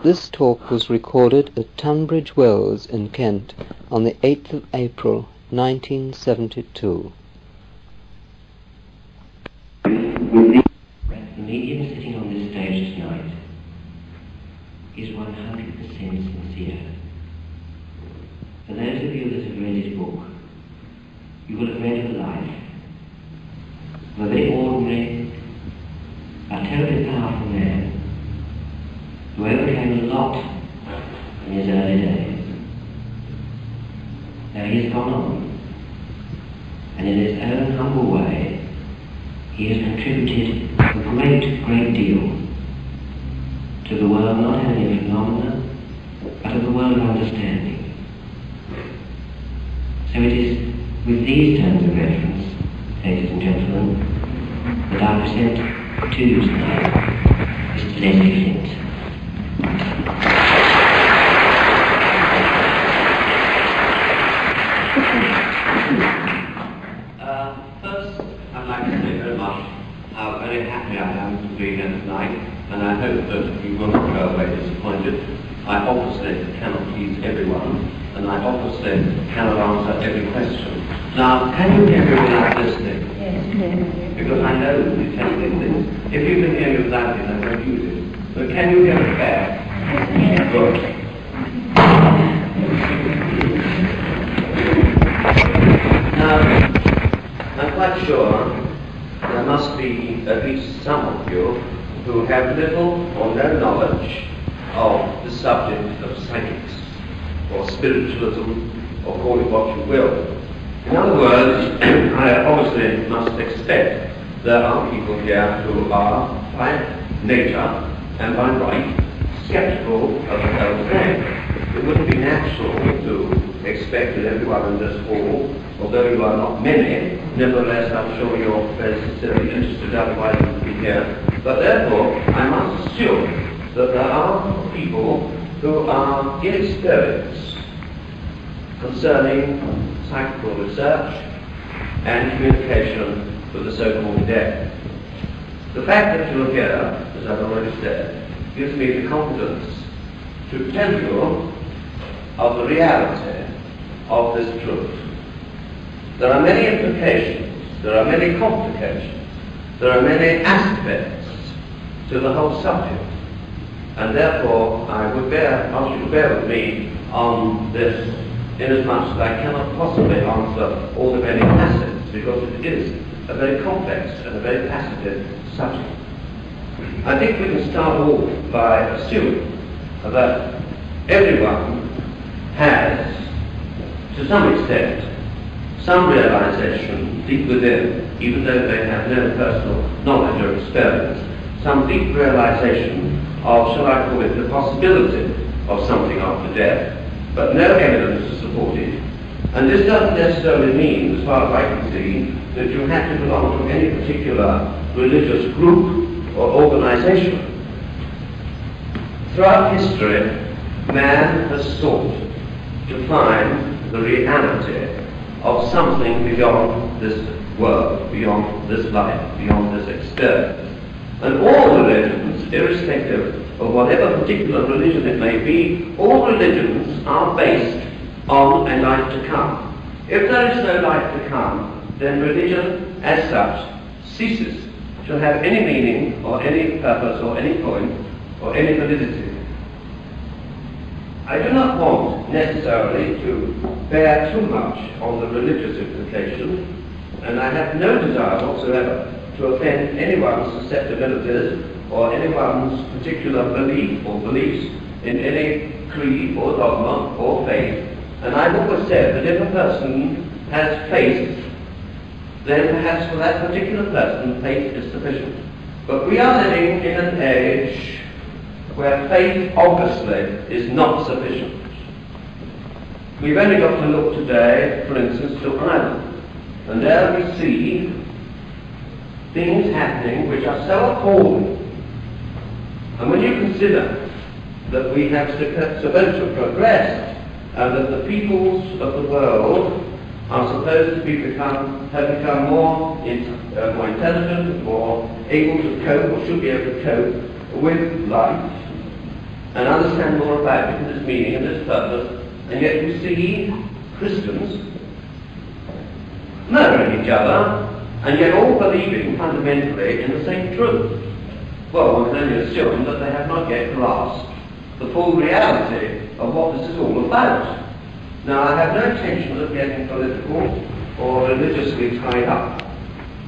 This talk was recorded at Tunbridge Wells in Kent on the 8th of April 1972. The medium sitting on this stage tonight is 100% sincere. For those of you that have read his book, you will have read of a life of a very ordinary, a terribly powerful man who overcame a lot in his early days. Now he has gone on, and in his own humble way, he has contributed a great deal to the world, not only of phenomena, but of the world of understanding. So it is with these terms of reference, ladies and gentlemen, that I present to you tonight Mr. Leslie Flint. First, I'd like to say very much how very happy I am to be here tonight, and I hope that you will not go away disappointed. I obviously cannot please everyone, and I obviously cannot answer every question. Now, can you hear me without listening? Yes. Because I know the testing things. If you can hear me without it, I won't use it. But can you hear it back? Yes. Good. Now, I'm quite sure there must be at least some of you who have little or no knowledge of the subject of psychics, or spiritualism, or call it what you will. In other words, I obviously must expect there are people here who are, by nature and by right, skeptical of the whole thing. It wouldn't be natural to expect that everyone in this hall, although you are not many, nevertheless I'm sure you're very sincerely interested, otherwise you would be here. But therefore, I must assume that there are people who are inexperienced concerning psychical research and communication with the so-called dead. The fact that you're here, as I've already said, gives me the confidence to tell you of the reality of this truth. There are many implications, there are many complications, there are many aspects to the whole subject, and therefore I would ask you to bear with me on this, inasmuch as I cannot possibly answer all the many facets, because it is a very complex and a very faceted subject. I think we can start off by assuming that everyone has, to some extent, some realization deep within, even though they have no personal knowledge or experience, some deep realization of, shall I call it, the possibility of something after death, but no evidence to support it. And this doesn't necessarily mean, as far as I can see, that you have to belong to any particular religious group or organization. Throughout history, man has sought to find the reality of something beyond this world, beyond this life, beyond this experience. And all religions, irrespective of whatever particular religion it may be, all religions are based on a life to come. If there is no life to come, then religion as such ceases to have any meaning or any purpose or any point or any validity. I do not want necessarily to bear too much on the religious implication, and I have no desire whatsoever to offend anyone's susceptibilities or anyone's particular belief or beliefs in any creed or dogma or faith. And I've always said that if a person has faith, then perhaps for that particular person faith is sufficient. But we are living in an age where faith obviously is not sufficient. We've only got to look today, for instance, to Ireland, and there we see things happening which are so appalling. And when you consider that we have supposed to progress, and that the peoples of the world are supposed to have become more intelligent, more able to cope, or should be able to cope with life, and understand more about it and its meaning and its purpose, and yet you see Christians murdering each other, and yet all believing fundamentally in the same truth. Well, one can only assume that they have not yet grasped the full reality of what this is all about. Now, I have no intention of getting political or religiously tied up,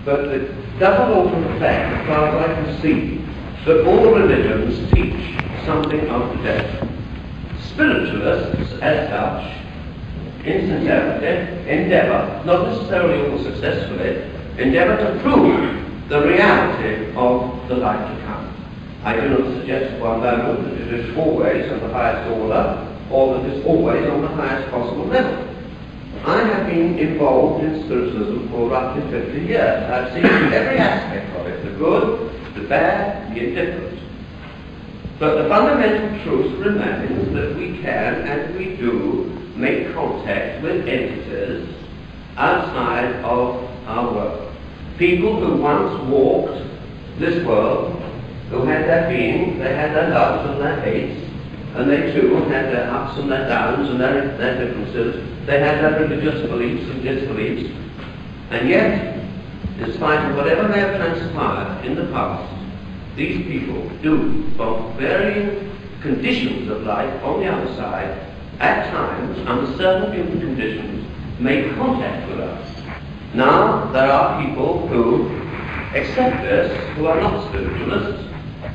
but it doesn't alter the fact, as far as I can see, that all religions teach something of the death. Spiritualists, as such, in sincerity, endeavour, not necessarily all successfully, endeavour to prove the reality of the life to come. I do not suggest for one moment that it is always of the highest order, or that it is always on the highest possible level. I have been involved in spiritualism for roughly 50 years. I've seen every aspect of it, the good, the bad, the indifferent. But the fundamental truth remains that we can, and we do, make contact with entities outside of our world. People who once walked this world, who had their being, they had their loves and their hates, and they too had their ups and their downs and their differences. They had their religious beliefs and disbeliefs, and yet, in spite of whatever may have transpired in the past, these people do, from varying conditions of life on the other side, at times, under certain given conditions, make contact with us. Now, there are people who accept this, who are not spiritualists,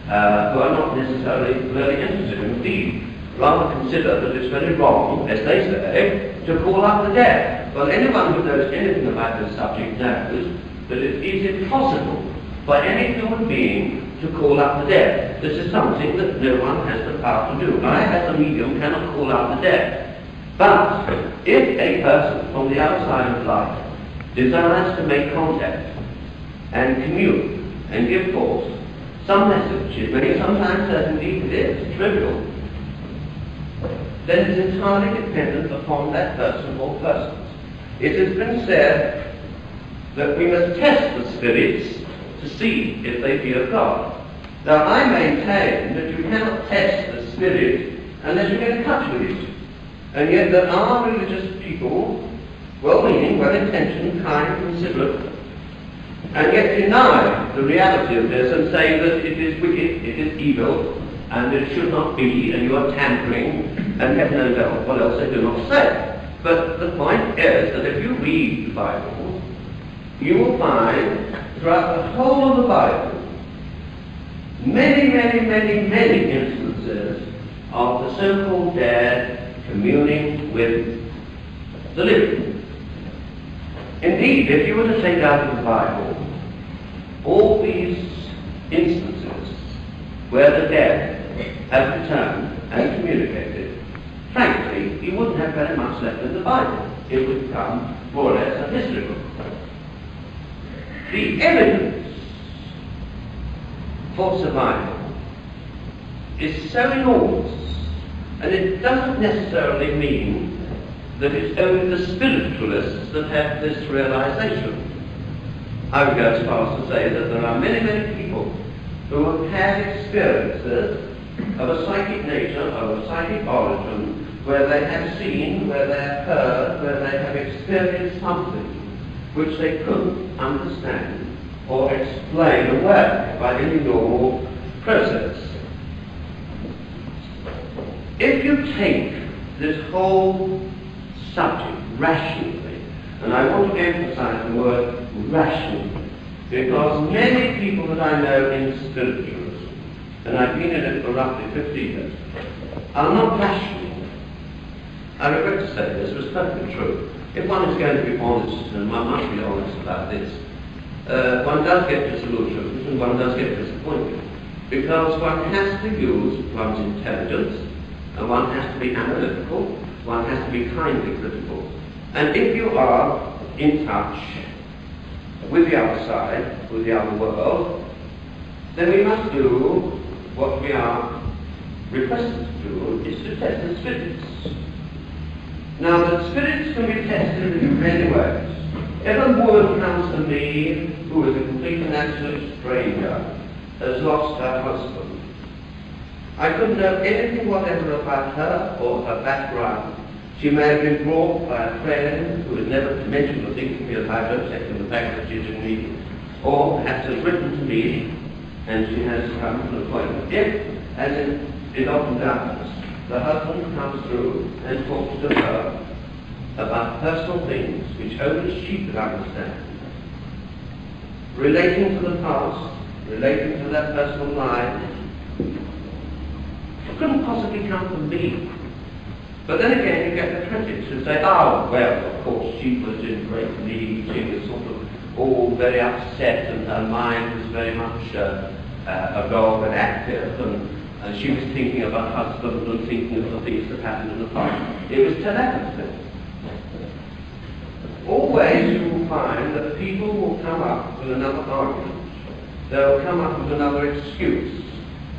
who are not necessarily really interested, indeed, rather consider that it's very wrong, as they say, to call up the dead. Well, anyone who knows anything about this subject knows that it is impossible for any human being to call up the dead. This is something that no one has the power to do. I, as a medium, cannot call up the dead. But if a person from the outside of life desires to make contact and commune and give forth some message, it may sometimes certainly it is trivial, then it is entirely dependent upon that person or persons. It has been said that we must test the spirits to see if they be of God. Now, I maintain that you cannot test the spirit unless you get in touch with it. And yet there are religious people, well-meaning, well-intentioned, kind, considerate, and yet deny the reality of this and say that it is wicked, it is evil, and it should not be, and you are tampering, and heaven knows what else they do not say. But the point is that if you read the Bible, you will find throughout the whole of the Bible many, many, many, many instances of the so-called dead communing with the living. Indeed, if you were to take out of the Bible all these instances where the dead have returned and communicated, frankly, you wouldn't have very much left in the Bible. It would become more or less a history book. The evidence for survival is so enormous, and it doesn't necessarily mean that it's only the spiritualists that have this realization. I would go as far as to say that there are many, many people who have had experiences of a psychic nature, of a psychic origin, where they have seen, where they have heard, where they have experienced something which they couldn't understand or explain away by any normal process. If you take this whole subject rationally, and I want to emphasize the word rationally, because many people that I know in spiritualism, and I've been in it for roughly 50 years, are not rational. I regret to say this, but it's perfectly true. If one is going to be honest, and one must be honest about this, one does get disillusioned and one does get disappointed, because one has to use one's intelligence, and one has to be analytical, one has to be kindly critical. And if you are in touch with the other side, with the other world, then we must do what we are requested to do, is to test the spirits. Now, the spirits can be tested in many ways. If a woman comes to me who is a complete and absolute stranger, has lost her husband, I couldn't know anything whatever about her or her background. She may have been brought by a friend who had never mentioned the thing to me about her, except in the fact that she's in me, or perhaps has written to me and she has come to an appointment. If, as it often does, the husband comes through and talks to her about personal things which only she could understand, relating to the past, relating to their personal lives, it couldn't possibly come from me. But then again, you get the critics who say, oh, well, of course, she was in great need, she was sort of all very upset, and her mind was very much agog and active, and she was thinking of her husband and thinking of the things that happened in the past. It was telepathy. Always you will find that people will come up with another argument. They'll come up with another excuse.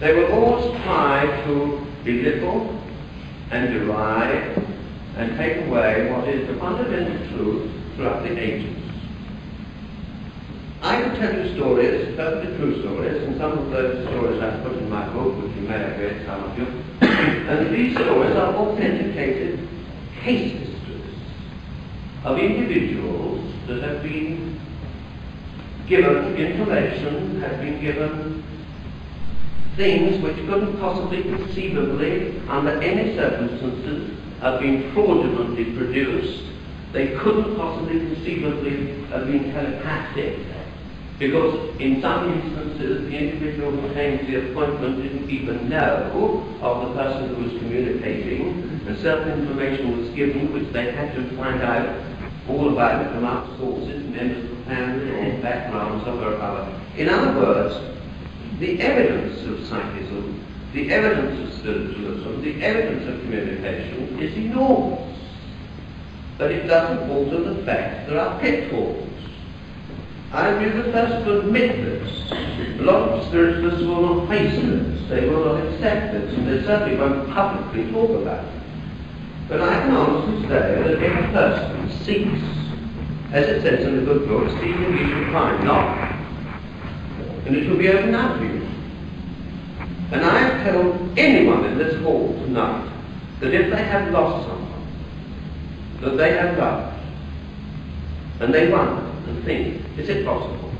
They will always try to belittle and deride and take away what is the fundamental truth throughout the ages. I could tell you stories, perfectly true stories, and some of those stories I've put in my book, which you may have read, some of you. And these stories are authenticated case histories of individuals that have been given information, have been given things which couldn't possibly conceivably, under any circumstances, have been fraudulently produced. They couldn't possibly conceivably have been telepathic, because in some instances the individual who came to the appointment didn't even know of the person who was communicating, and certain information was given which they had to find out all about it from other sources, members of the family or background, somewhere or other. In other words, the evidence of psychism, the evidence of spiritualism, the evidence of communication is enormous. But it doesn't alter the fact there are pitfalls. I'll be the first to admit this. A lot of spiritualists will not face this, they will not accept this, and they certainly won't publicly talk about it. But I can honestly say that if a person seeks, as it says in the good book, seek and ye shall find, knock, and it will be opened up to you. And I have told anyone in this hall tonight that if they have lost someone that they have loved, and they wonder and think, is it possible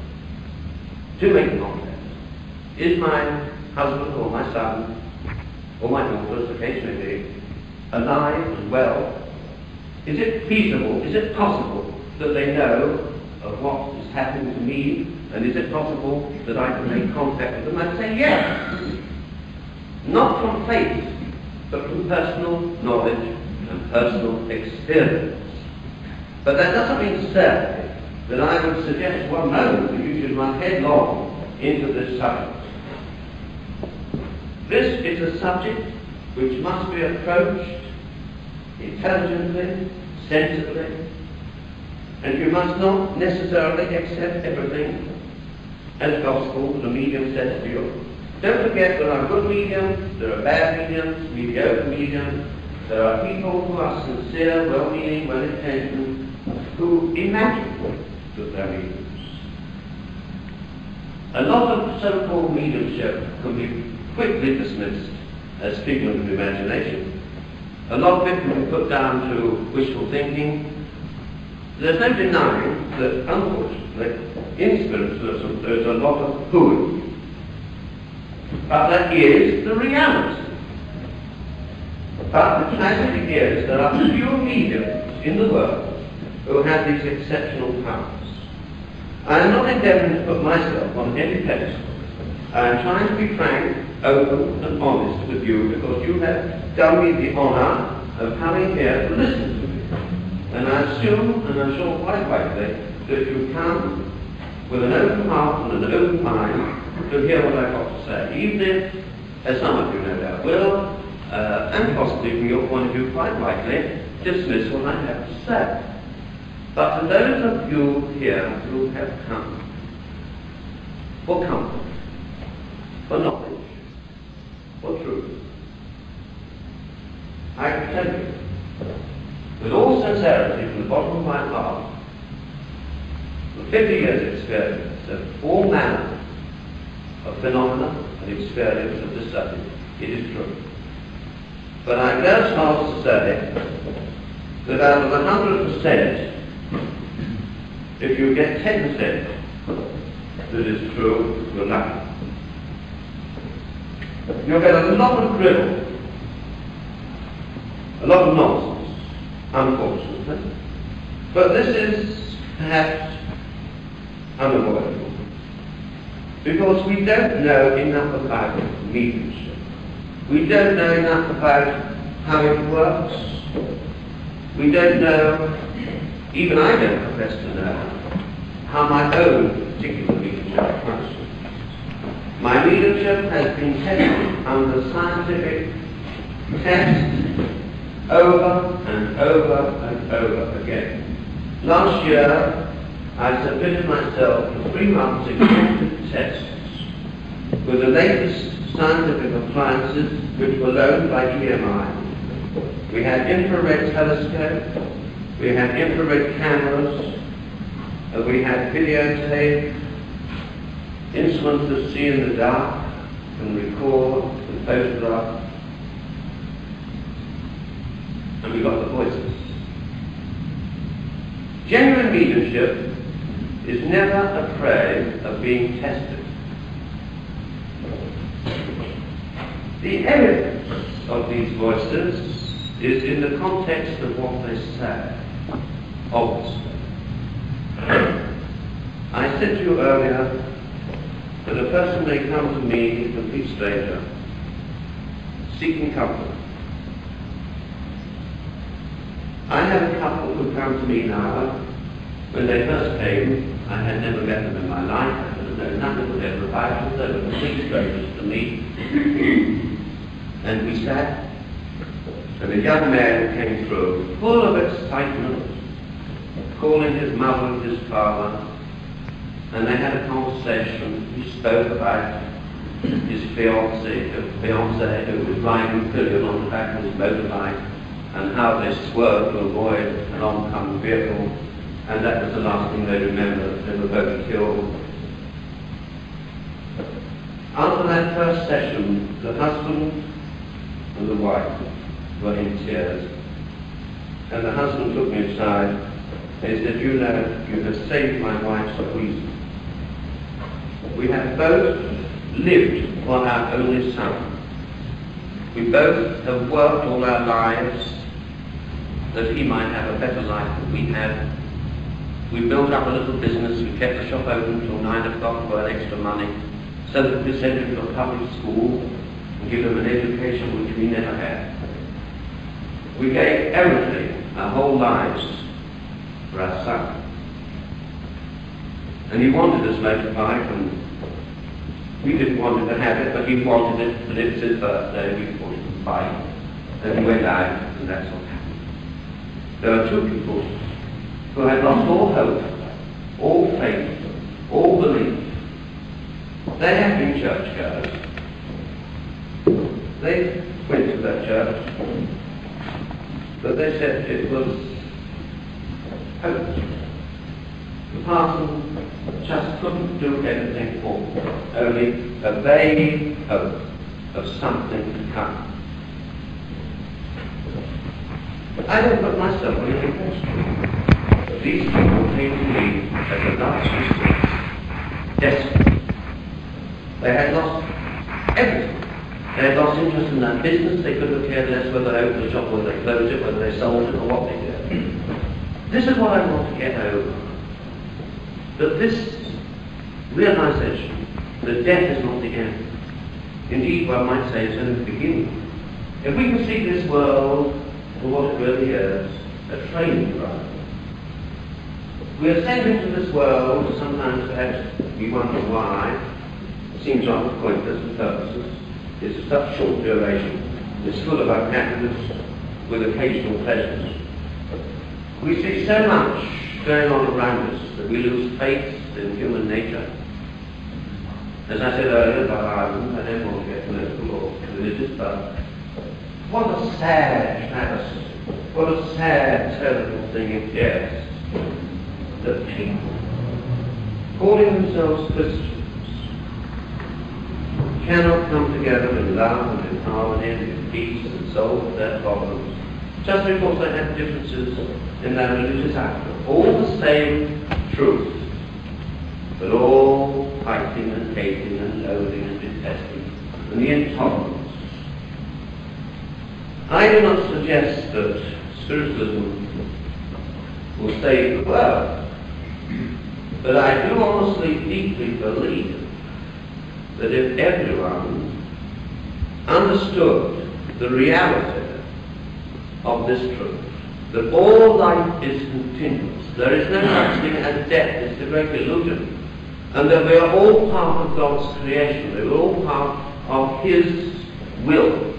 to make contact? Is my husband or my son or my daughter, as the case may be, alive and well? Is it feasible, is it possible that they know of what is happening to me? And is it possible that I can make contact with them? I'd say yes. Not from faith, but from personal knowledge and personal experience. But that doesn't mean to say that I would suggest one moment that you should run headlong into this subject. This is a subject which must be approached intelligently, sensibly, and you must not necessarily accept everything as gospel that a medium says to you. Don't forget there are good mediums, there are bad mediums, mediocre mediums. There are people who are sincere, well-meaning, well-intentioned, who imagine that they're mediums. A lot of so-called mediumship can be quickly dismissed as figment of imagination. A lot of it can be put down to wishful thinking. There's no denying that, unfortunately, in spiritualism there's a lot of hooey. But that is the reality. But the tragedy is there are few mediums in the world who have these exceptional powers. I am not endeavouring to put myself on any pedestal. I am trying to be frank, open and honest with you because you have done me the honour of coming here to listen to me. And I assume, and I'm sure quite rightly, that you come with an open heart and an open mind to hear what I've got to say, even if, as some of you no doubt will, and possibly from your point of view quite rightly, dismiss what I have to say. But to those of you here who have come for comfort, for knowledge, for truth, I can tell you, with all sincerity from the bottom of my heart, with 50 years' experience of all manner of phenomena and experience of this subject, It is true. But I go as far as to say that out of 100%, if you get 10% that is true, you're lucky. You'll get a lot of drivel, a lot of nonsense, unfortunately. But this is perhaps unavoidable, because we don't know enough about mediumship. We don't know enough about how it works. We don't know, even I don't profess to know, how my own particular mediumship functions. My mediumship has been tested under scientific tests over and over and over again. Last year, I submitted myself to 3 months exhaustive tests with the latest scientific appliances which were loaned by EMI. We had infrared telescope, we had infrared cameras, we had videotape, instruments that see in the dark and record and photograph, and we got the voices. Genuine mediumship is never afraid of being tested. The evidence of these voices is in the context of what they say, obviously. I said to you earlier that a person may come to me, a complete stranger, seeking comfort. I have a couple who come to me now. When they first came, I had never met them in my life. I had known nothing whatever about them. They were complete strangers to me. And we sat, and a young man came through, full of excitement, calling his mother and his father, and they had a conversation. He spoke about his fiancée who was riding pillion on the back of his motorbike, and how they swerved to avoid an oncoming vehicle, and that was the last thing they remembered. They were both killed. After that first session, the husband and the wife were in tears, and the husband took me aside and he said, "You know, you have saved my wife's reason. We have both lived for our only son. We both have worked all our lives that he might have a better life than we had. We built up a little business, we kept the shop open until 9 o'clock for extra money, so that we sent him to a public school and give him an education which we never had. We gave everything, our whole lives, for our son. And he wanted this motorbike, and we didn't want him to have it, but he wanted it, and it was his birthday, we bought him a bike, and he went out, and that's what happened. There are 2 people who had lost all hope, all faith, all belief. They had been churchgoers. They went to that church, but they said it was hopeless. The parson just couldn't do anything for them, only a vague hope of something to come. I don't put myself in any question. These people came to me as a last resort, desperate. They had lost everything. They had lost interest in their business. They could have cared less whether they opened a shop, whether they closed it, whether they sold it, or what they did. This is what I want to get over. That this realization that death is not the end. Indeed, one might say it's only the beginning. If we can see this world for what it really is, a training ground. We are sent into this world, sometimes perhaps we wonder why. It seems rather pointless and purposeless. It's of such short duration. It's full of unhappiness with occasional pleasures. We see so much going on around us that we lose faith in human nature. As I said earlier about Ireland, I don't want to get political or religious, but what a sad travesty, what a sad, terrible thing it is that people, calling themselves Christians, cannot come together in love and in harmony and in peace and solve their problems just because they have differences in their religious outlook. All the same truth, but all fighting and hating and loathing and detesting and the intolerance. I do not suggest that spiritualism will save the world, but I do honestly, deeply believe that if everyone understood the reality of this truth, that all life is continuous, there is no such thing as death, it's the great illusion, and that we are all part of God's creation, we are all part of His will.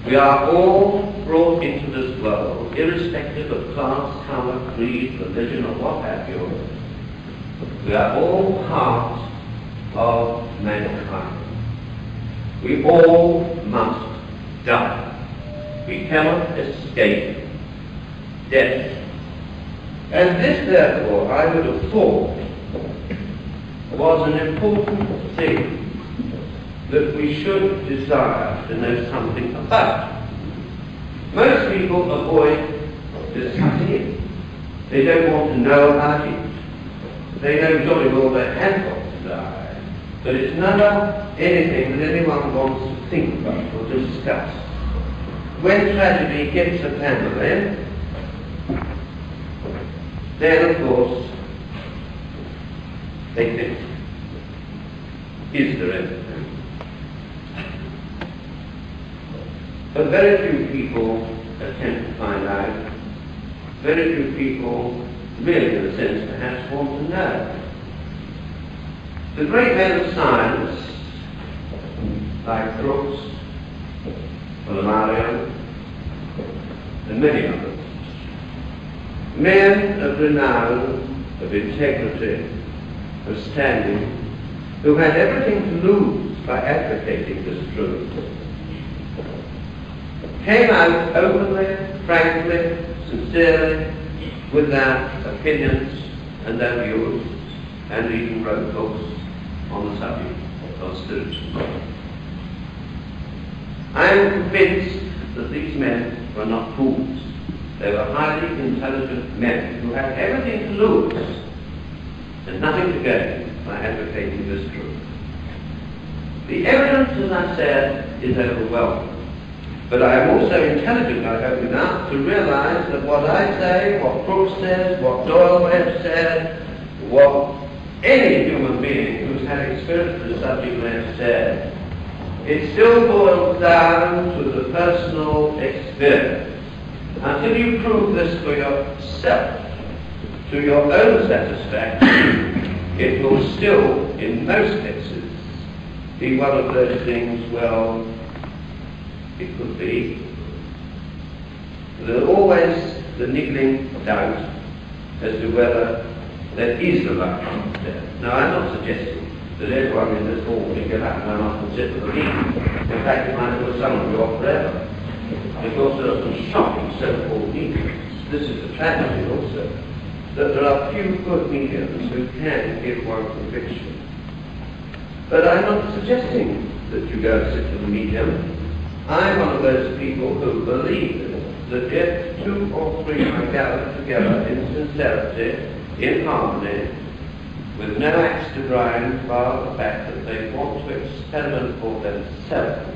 We are all brought into this world, irrespective of class, colour, creed, religion, or what have you. We are all part of mankind. We all must die. We cannot escape death. And this, therefore, I would have thought was an important thing that we should desire to know something about. Most people avoid discussing it. They don't want to know about it. They know jolly well they have got to die, but it's never anything that anyone wants to think about or discuss. When tragedy hits a family, then of course they think, is there anything? But very few people attempt to find out. Very few people really, in a sense, perhaps want to know. The great men of science, like Brooks, Mario, and many others, men of renown, of integrity, of standing, who had everything to lose by advocating this truth, came out openly, frankly, sincerely, with their opinions and their views, and even wrote books on the subject of spiritualism. I am convinced that these men were not fools. They were highly intelligent men who had everything to lose and nothing to gain by advocating this truth. The evidence, as I said, is overwhelming. But I am also intelligent, I hope, enough to realize that what I say, what Brooks says, what Doyle may have said, what any human being who's had experience with the subject may have said, it still boils down to the personal experience. Until you prove this for yourself, to your own satisfaction, it will still, in most cases, be one of those things, well, it could be. There's always the niggling doubt as to whether there is a life after death. Now, I'm not suggesting that everyone in this hall can get up and run off and sit for the meeting. In fact, it might put some of you off forever. Because there are some shocking so-called mediums. This is the tragedy also, that there are few good mediums who can give one conviction. But I'm not suggesting that you go and sit for the medium. I'm one of those people who believe that if two or three are gathered together in sincerity, in harmony, with no axe to grind, bar the fact that they want to experiment for themselves,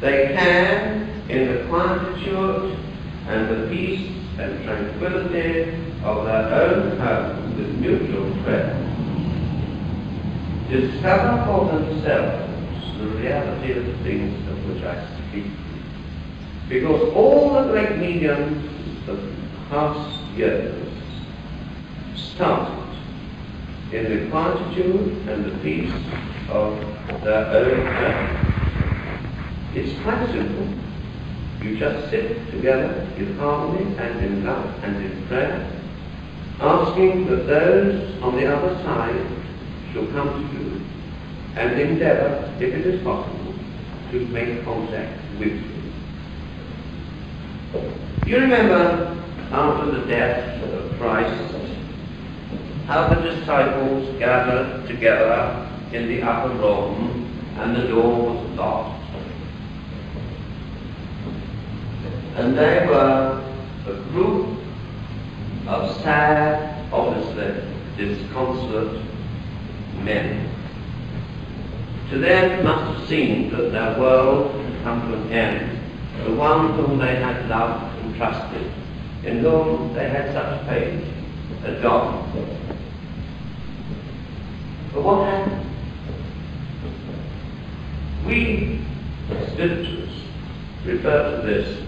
they can, in the quietude and the peace and tranquility of their own home with mutual friends, discover for themselves the reality of the things of which I speak. Because all the great mediums of past years started in the quietude and the peace of their own home. It's quite simple. You just sit together in harmony and in love and in prayer, asking that those on the other side shall come to you and endeavour, if it is possible, to make contact with you. You remember, after the death of Christ, how the disciples gathered together in the upper room, and the door was locked. And they were a group of sad, obviously disconsolate men. To them it must have seemed that their world had come to an end, the one whom they had loved and trusted, in whom they had such faith, had gone. But what happened? We, spiritualists, refer to this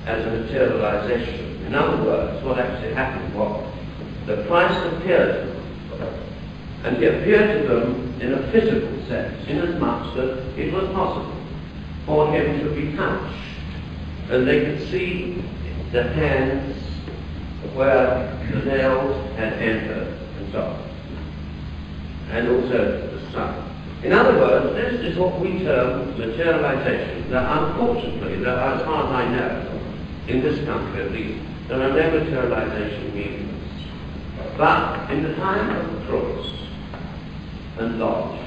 as a materialization. In other words, what actually happened was that Christ appeared to them, and he appeared to them in a physical sense, inasmuch that it was possible for him to be touched, and they could see the hands where the nails had entered, and so on, and also the sun. In other words, this is what we term materialization. Now, unfortunately, as far as I know, in this country at least, there are no materialization mediums. But in the time of the Cross and Lodge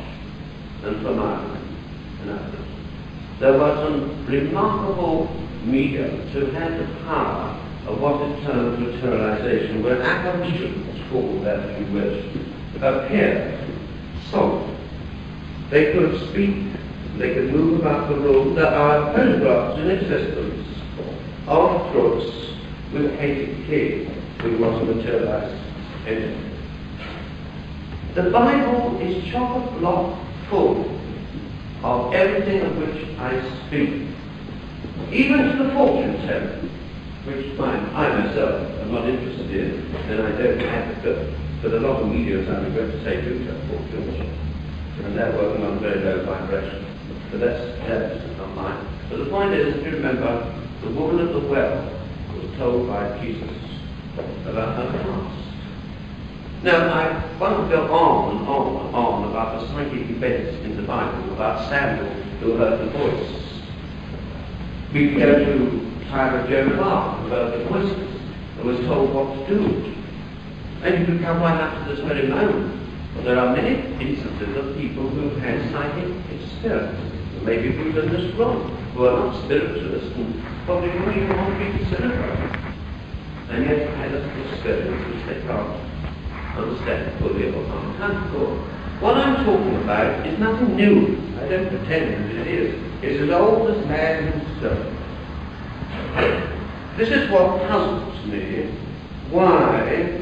and Flammarion and others, there were some remarkable mediums who had the power of what is termed materialization, where apparitions, called that if you wish, appeared solid. They could speak, they could move about the room. There are photographs in existence of Crooks with Hated King, who was a materialized entity. The Bible is chock-a-block full of everything of which I speak, even to the fortune telling, which I myself am not interested in, and I don't advocate, but a lot of mediums, I regret to say, do tell fortunes, and they're working on very low vibration. But that's not mine. But the point is, if you remember, the woman at the well was told by Jesus about her past. Now, one could go on and on and on about the psychic events in the Bible, about Samuel who heard the voice. We could go to the time of Joan of Arc, who heard the voices and was told what to do. And you could come right up to this very moment. There are many instances of people who had psychic experience, maybe people in this room, who are not spiritualists and probably don't even want to be considered, and yet had an experience which they can't understand fully or can't go. What I'm talking about is nothing new. I don't pretend that it is. It's as old as man himself. This is what puzzles me, why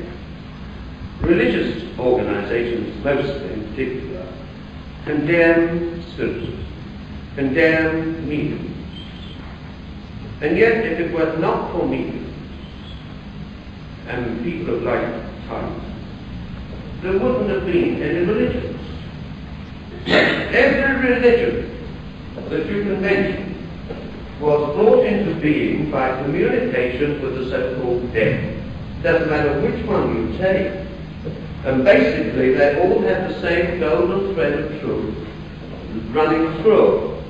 religious organizations, mostly in particular, condemn spiritualism, condemn mediums. And yet, if it were not for mediums and people of like tongues, there wouldn't have been any religions. Every religion that you can mention was brought into being by communication with the so-called dead. Doesn't matter which one you take. And basically, they all have the same golden thread of truth running through.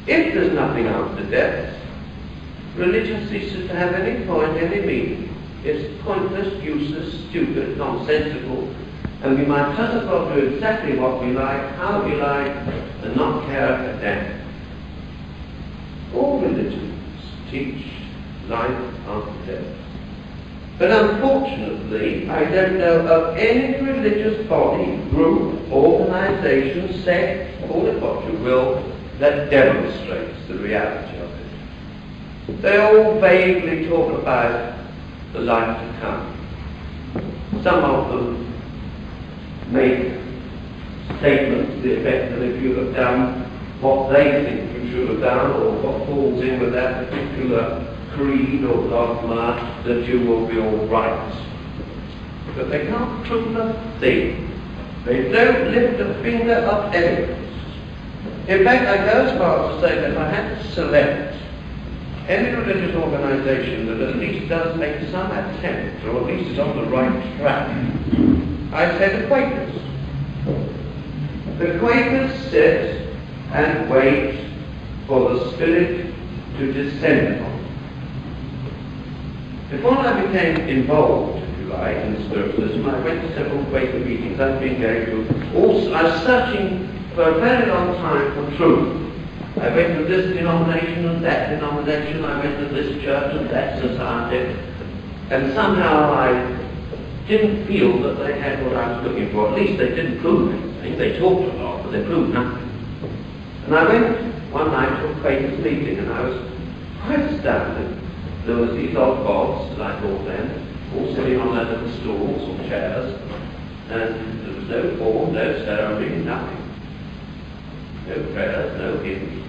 If there's nothing after death, religion ceases to have any point, any meaning. It's pointless, useless, stupid, nonsensical, and we might just as well do exactly what we like, how we like, and not care a damn. All religions teach life after death. But unfortunately, I don't know of any religious body, group, organization, sect, call it what you will, that demonstrates the reality of it. They all vaguely talk about the life to come. Some of them make statements to the effect that if you have done what they think you should have done, or what falls in with that particular creed or dogma, that you will be all right. But they can't prove a thing. They don't lift a finger of evidence. In fact, I go as far as to say that if I had to select any religious organization that at least does make some attempt, or at least is on the right track, I'd say the Quakers. The Quakers sit and wait for the Spirit to descend on them. Before I became involved, if you like in spiritualism. I went to several Quaker meetings. I've been going to also. I was searching for a very long time for truth. I went to this denomination and that denomination. I went to this church and that society. And somehow I didn't feel that they had what I was looking for. At least they didn't prove anything. They talked a lot, but they proved nothing. And I went one night to a Quaker's meeting, and I was quite astounded. There was these odd bods, as I thought then, all sitting on their little stools or chairs, and there was no form, no ceremony, nothing. No prayers, no hymns.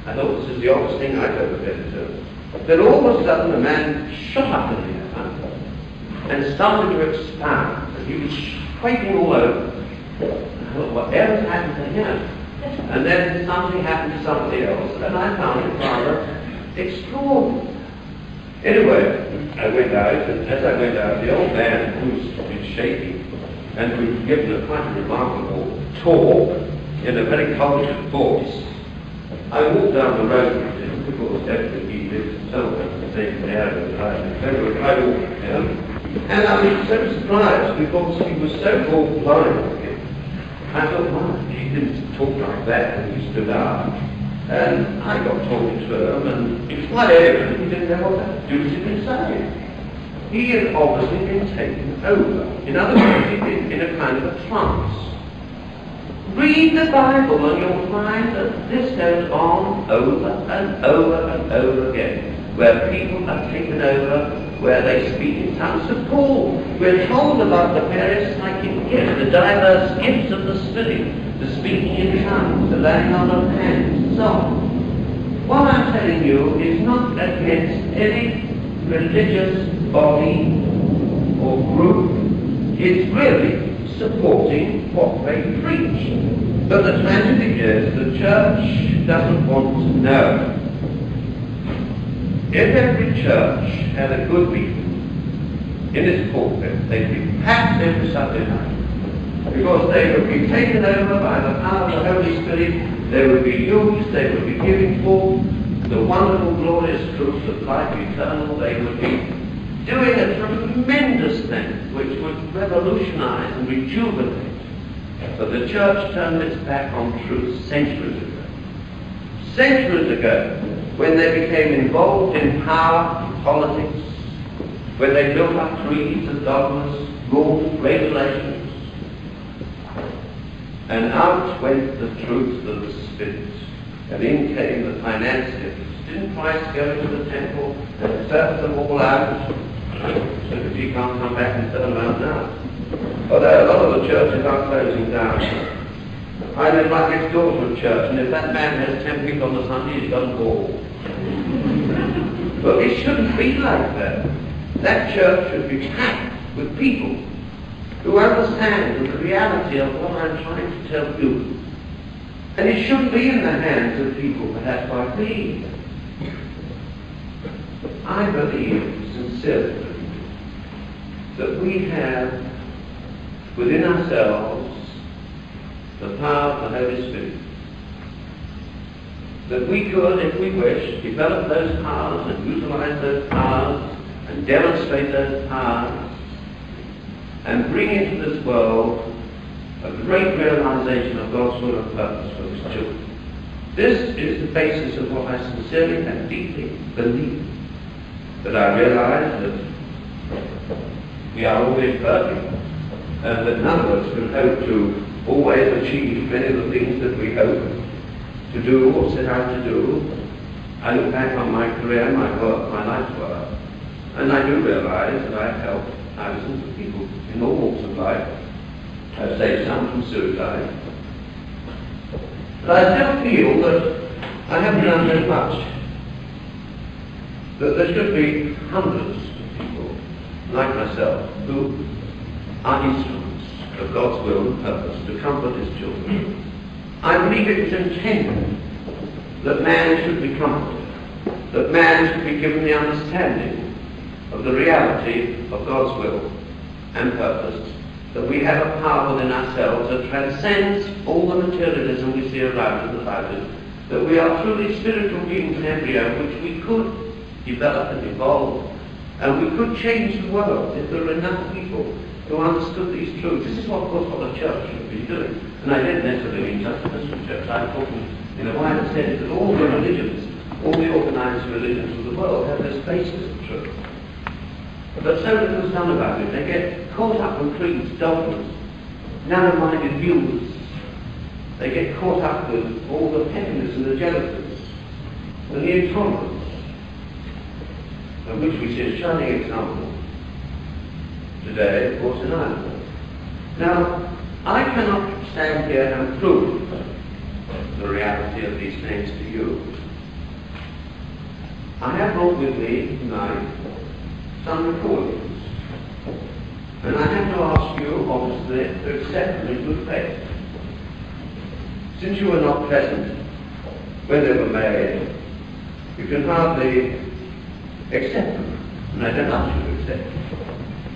I thought this is the oddest thing I've ever been to. Then all of a sudden a man shot up in the air and started to expound, and he was quaking all over. I thought, whatever's happened to him? And then something happened to somebody else, and I found it rather extraordinary. Anyway, I went out, and as I went out, the old man, who's been shaking, and who'd given a quite remarkable talk in a very cultured voice, I walked down the road with him, because definitely he lived somewhere in the same area as I did. Anyway, I walked with him, and I was so surprised because he was so blind. I thought, well, he didn't talk like that when he stood up. And I got talking to him, and it was quite evident he didn't know what that deuce he'd been saying. He had obviously been taken over. In other words, he'd been in a kind of a trance. Read the Bible and you'll find that this goes on over and over and over again, where people are taken over, where they speak in tongues. Of Paul, we're told about the various psychic gifts, the diverse gifts of the Spirit, the speaking in tongues, the laying on of hands, and so on. What I'm telling you is not against any religious body or group. It's really supporting what they preach. But the tragedy is the church doesn't want to know. If every church had a good meeting in its pulpit, they'd be packed every Sunday night, because they would be taken over by the power of the Holy Spirit. They would be used, they would be giving forth the wonderful, glorious truth of life eternal. They would be doing a tremendous thing which would revolutionize and rejuvenate. But the church turned its back on truth centuries ago. Centuries ago, when they became involved in power and politics, when they built up creeds and dogmas, rules, regulations, and out went the truth of the Spirit, and in came the financiers. Didn't Christ go into the temple and serve them all out, so that he can't come back and turn around now? Although a lot of the churches are closing down. I live right next door to a church, and if that man has 10 people on a Sunday, he's got a ball. But it shouldn't be like that. That church should be packed with people who understand the reality of what I'm trying to tell you. And it shouldn't be in the hands of people perhaps like me. I believe sincerely that we have within ourselves the power of the Holy Spirit. That we could, if we wish, develop those powers and utilize those powers and demonstrate those powers and bring into this world a great realization of God's will and purpose for His children. This is the basis of what I sincerely and deeply believe. That I realize that we are all imperfect, and that none of us can hope to always achieve many of the things that we hope to do or set out to do. I look back on my career, my work, my life's work, and I do realize that I've helped thousands of people in all walks of life. I've saved some from suicide. But I still feel that I haven't done very much. That there should be hundreds of people like myself who are instruments of God's will and purpose to comfort His children. I believe it is intended that man should be comforted, that man should be given the understanding of the reality of God's will and purpose, that we have a power within ourselves that transcends all the materialism we see around us and about us, that we are truly spiritual beings in embryo, which we could develop and evolve And we could change the world if there were enough people who understood these truths. This is what, of course, what a church should be doing. And I don't necessarily mean just the Christian church. I'm talking in a wider sense that all the religions, all the organized religions of the world have this basis of truth. But so little is done about it. They get caught up in creeds, dogmas, narrow-minded views. They get caught up with all the pettiness and the jealousies and the intolerance, of which we see a shining example today, of course, in Ireland. Now, I cannot stand here and prove the reality of these things to you. I have brought with me tonight some recordings, and I have to ask you, obviously, to accept them in good faith. Since you were not present when they were made, you can hardly accept them, and I don't ask you to accept them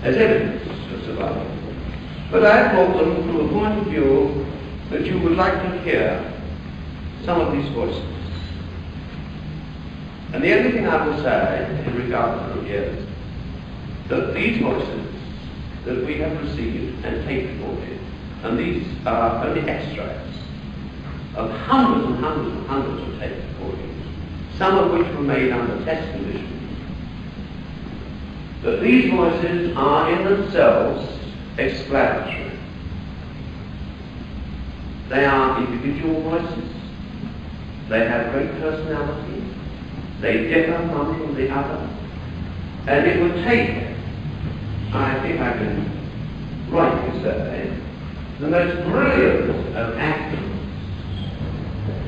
as evidence for survival. But I have brought them from a point of view that you would like to hear some of these voices. And the only thing I will say in regard to them is that these voices that we have received and tape recorded, and these are only extracts of hundreds and hundreds and hundreds of tape recordings, some of which were made under test conditions, that these voices are in themselves explanatory. They are individual voices. They have great personality. They differ one from the other. And it would take, I think I can rightly say, the most brilliant of actors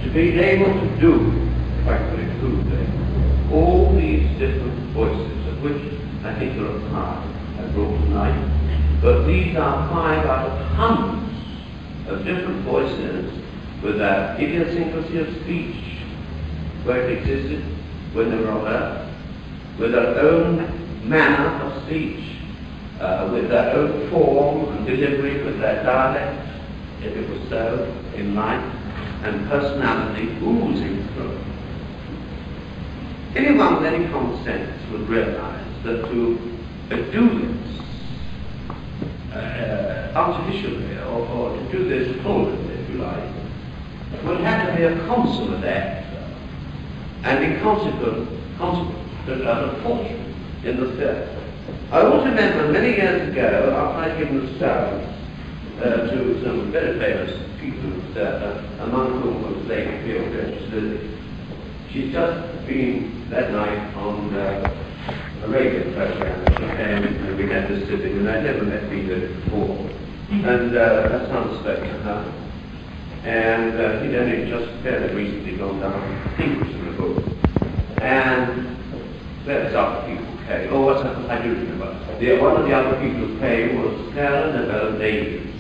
to be able to do, quite very crudely, all these different voices, of which I think there are 5 I brought tonight. But these are 5 out of hundreds of different voices with their idiosyncrasy of speech, where it existed, when they were on earth, with their own manner of speech, with their own form and delivery, with their dialect, if it was so, in life, and personality oozing through. Anyone with any common sense would realize that to do this artificially, or to do this fraudulently, if you like, would have to be a consummate actor, and in consequence, a fortune in the theatre. I also remember many years ago, after I'd given the stone to some very famous people in the theatre, among whom was Lady Field, Duchess Lily. She'd just been that night on a radio program, and we had this sitting, and I'd never met Peter before. And her son spoke to her, and he'd only just fairly recently gone down, I think it was in the book. And there's other people came. Oh, what's that? I do remember. One of the other people who came was Clara Neville Davies,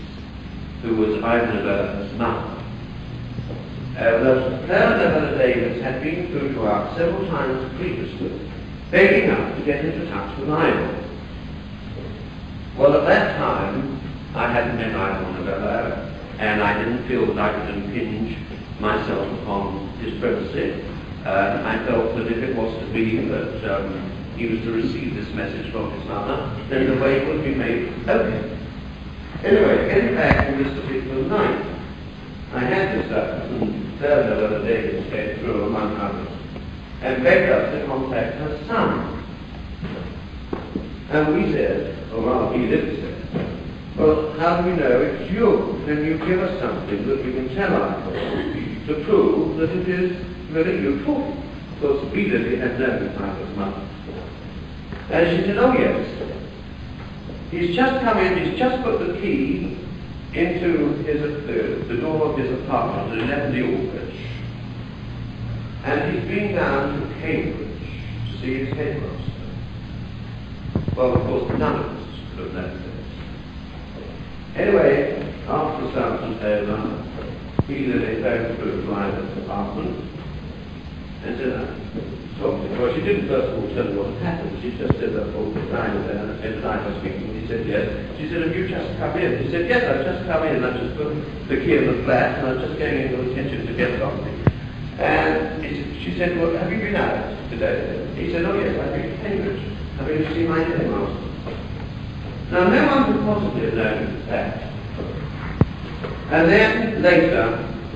who was Ivan Neville's mother. Clara Neville Davies had been through to us several times previously, begging us to get into touch with Ivan. Well, at that time, I hadn't met Ivan Neville, and I didn't feel that I could impinge myself upon his privacy. I felt that if it was to be that he was to receive this message from his mother, then the way would be made okay. Anyway, getting back to this particular night, I had this Clara Neville Davies came through, among others, and begged us to contact her son. And we said, or rather he did say, well, how do we know it's you? Can you give us something that we can tell our to prove that it is really you talking? Of course, we really had known Ivan's mother. And she said, oh yes. He's just come in, he's just put the key into the door of his apartment at 11 Aldrich. And he's been down to Cambridge to see his headmaster. Well, of course, none of us could have known this. Anyway, after the service was over, he literally phoned through to Ivan's apartment and said, well, she didn't first of all tell me what had happened. She just said that all the time there, and said, did I was speaking? He said, yes. She said, have you just come in? He said, yes, I've just come in. I've just put the key in the flat, and I'm just going into the kitchen to get something. And she said, well, have you been out today? He said, oh yes, I've been to Cambridge. Have you you see my name on it. Now, no one could possibly have known that. And then, later,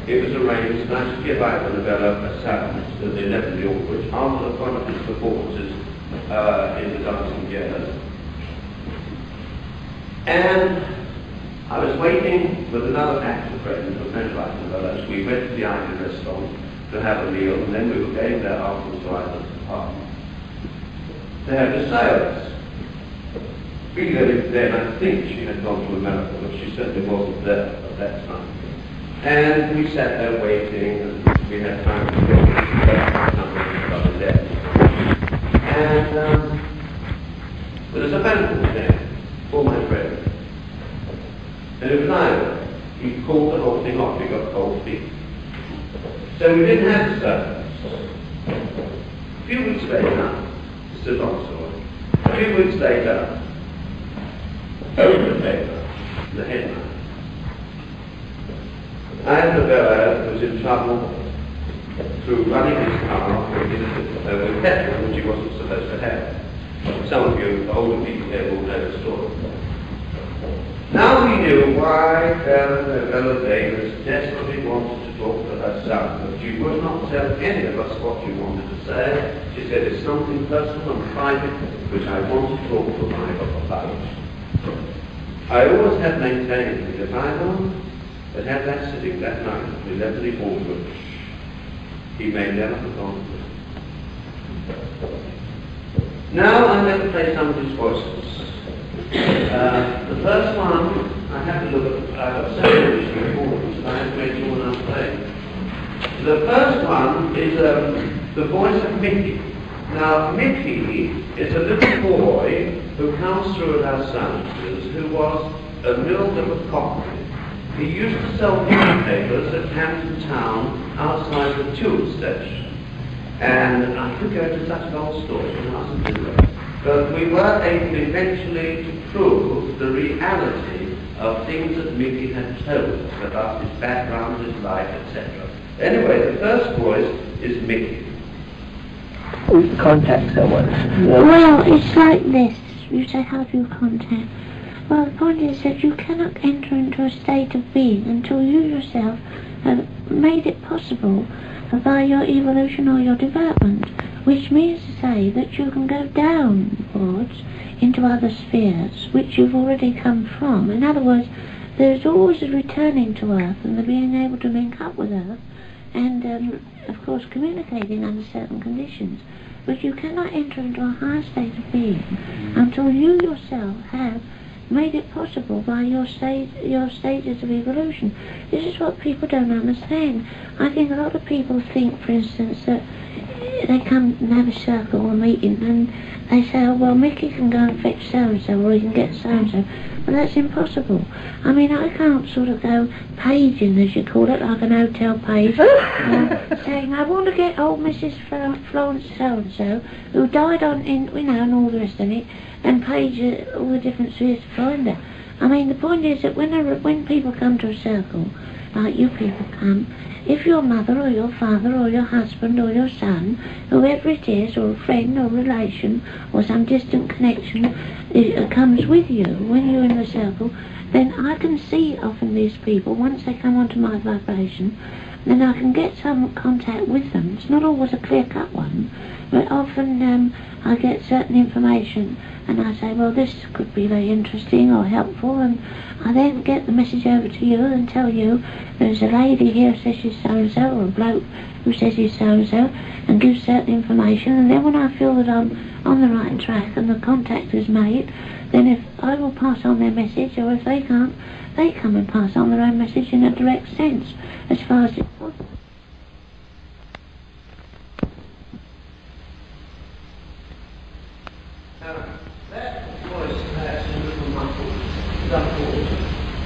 it was arranged that I should give Ivan Novella a sound at the 11th York, which after one of his performances in the dancing years. And I was waiting with another actor friend, a friend of Ivan Novella's. We went to the Ivy restaurant to have a meal, and then we were going there afterwards to Ivan's apartment. They had a seance. Then I think she had gone to America, but she certainly wasn't there at that time. And we sat there waiting, and we had time to go to something there. And there was a phone call there for my friend. And it was Ivan. He called the whole thing off. He got cold feet. So we didn't have the service. A few weeks later, it's a long story. A few weeks later, over the paper, the headline. Ivan Novella was in trouble through running his car with petrol, which he wasn't supposed to have. Some of you older people here will know the story. Now we knew why Novella Davis desperately wanted to talk to her son, but she would not tell any of us what she wanted to say. She said, it's something personal and private which I want to talk to Ivan about. I always have maintained that if Ivan had had that sitting that night at 11 Aldwych, he may never have gone to it. Now I'm going to play some of his voices. The first one, I have to look at, I've got several additional recordings, and I have to make sure when I'm playing. The first one is the voice of Mickey. Now, Mickey is a little boy who comes through at our sandwiches, who was a mill of cotton. He used to sell newspapers at Hampton Town outside the tube station. And I could go into such an old story when I was a boy. But we were able eventually to prove the reality of things that Mickey had told us about his background, his life, etc. Anyway, the first voice is Mickey. Contact someone. Well, it's like this. You say, how do you contact? Well, the point is that you cannot enter into a state of being until you yourself have made it possible by your evolution or your development, which means to say that you can go downwards into other spheres which you've already come from. In other words, there's always a returning to Earth and the being able to link up with Earth and, of course, communicating under certain conditions. But you cannot enter into a higher state of being until you yourself have made it possible by your stages of evolution. This is what people don't understand. I think a lot of people think, for instance, that they come and have a circle or a meeting and they say, oh, well, Mickey can go and fetch so-and-so or he can get so-and-so. But that's impossible. I mean, I can't sort of go paging, as you call it, like an hotel page, saying, I want to get old Mrs. Florence so-and-so, who died and all the rest of it, and page all the different spheres to find her. I mean, the point is that when people come to a circle, like you people come, if your mother or your father or your husband or your son, whoever it is, or a friend or relation or some distant connection comes with you when you're in the circle, then I can see often these people, once they come onto my vibration, then I can get some contact with them. It's not always a clear-cut one, but often I get certain information and I say, well, this could be very interesting or helpful, and I then get the message over to you and tell you there's a lady here who says she's so-and-so, or a bloke who says he's so-and-so, and gives certain information, and then when I feel that I'm on the right track and the contact is made, then if I will pass on their message, or if they can't, they come and pass on their own message in a direct sense, as far as it's possible. That voice has a little muffled,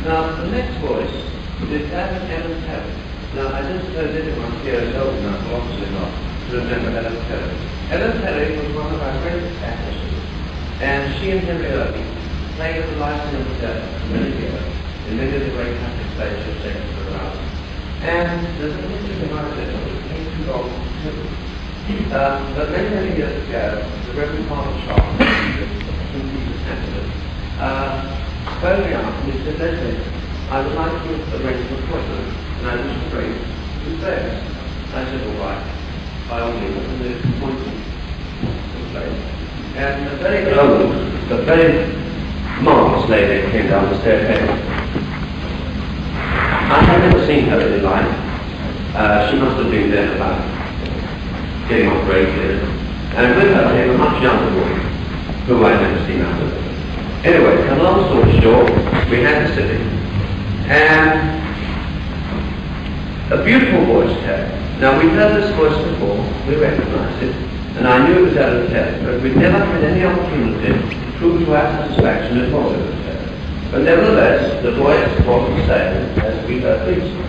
Now, the next voice is that of Ellen Terry. Now, I don't suppose anyone here is old enough, or obviously not, to remember Ellen Terry. Ellen Terry was one of our greatest actresses, and she and Henry Irving played the Lyceum many years in many of the great Catholic plays of Shakespeare around. And there's a little thing about it that was too long to do. But many, many years ago, the Reverend Father Charles, phoned me up and he said, Leslie, I would like to arrange an appointment and I wish to bring two players. I said, all right, by all means, and the appointment took place. And a very elegant, a very marvellous lady came down the staircase. I had never seen her in life. She must have been there about getting on for 8 years. And with her came a much younger woman, who I'd never seen after. Anyway, a long story short, we had the sitting. And a beautiful voice came. Now, we'd heard this voice before, we recognised it, and I knew it was Ellen Taylor, but we'd never had any opportunity to prove to our satisfaction it was Ellen Taylor. But nevertheless, the voice was the same as we heard previously.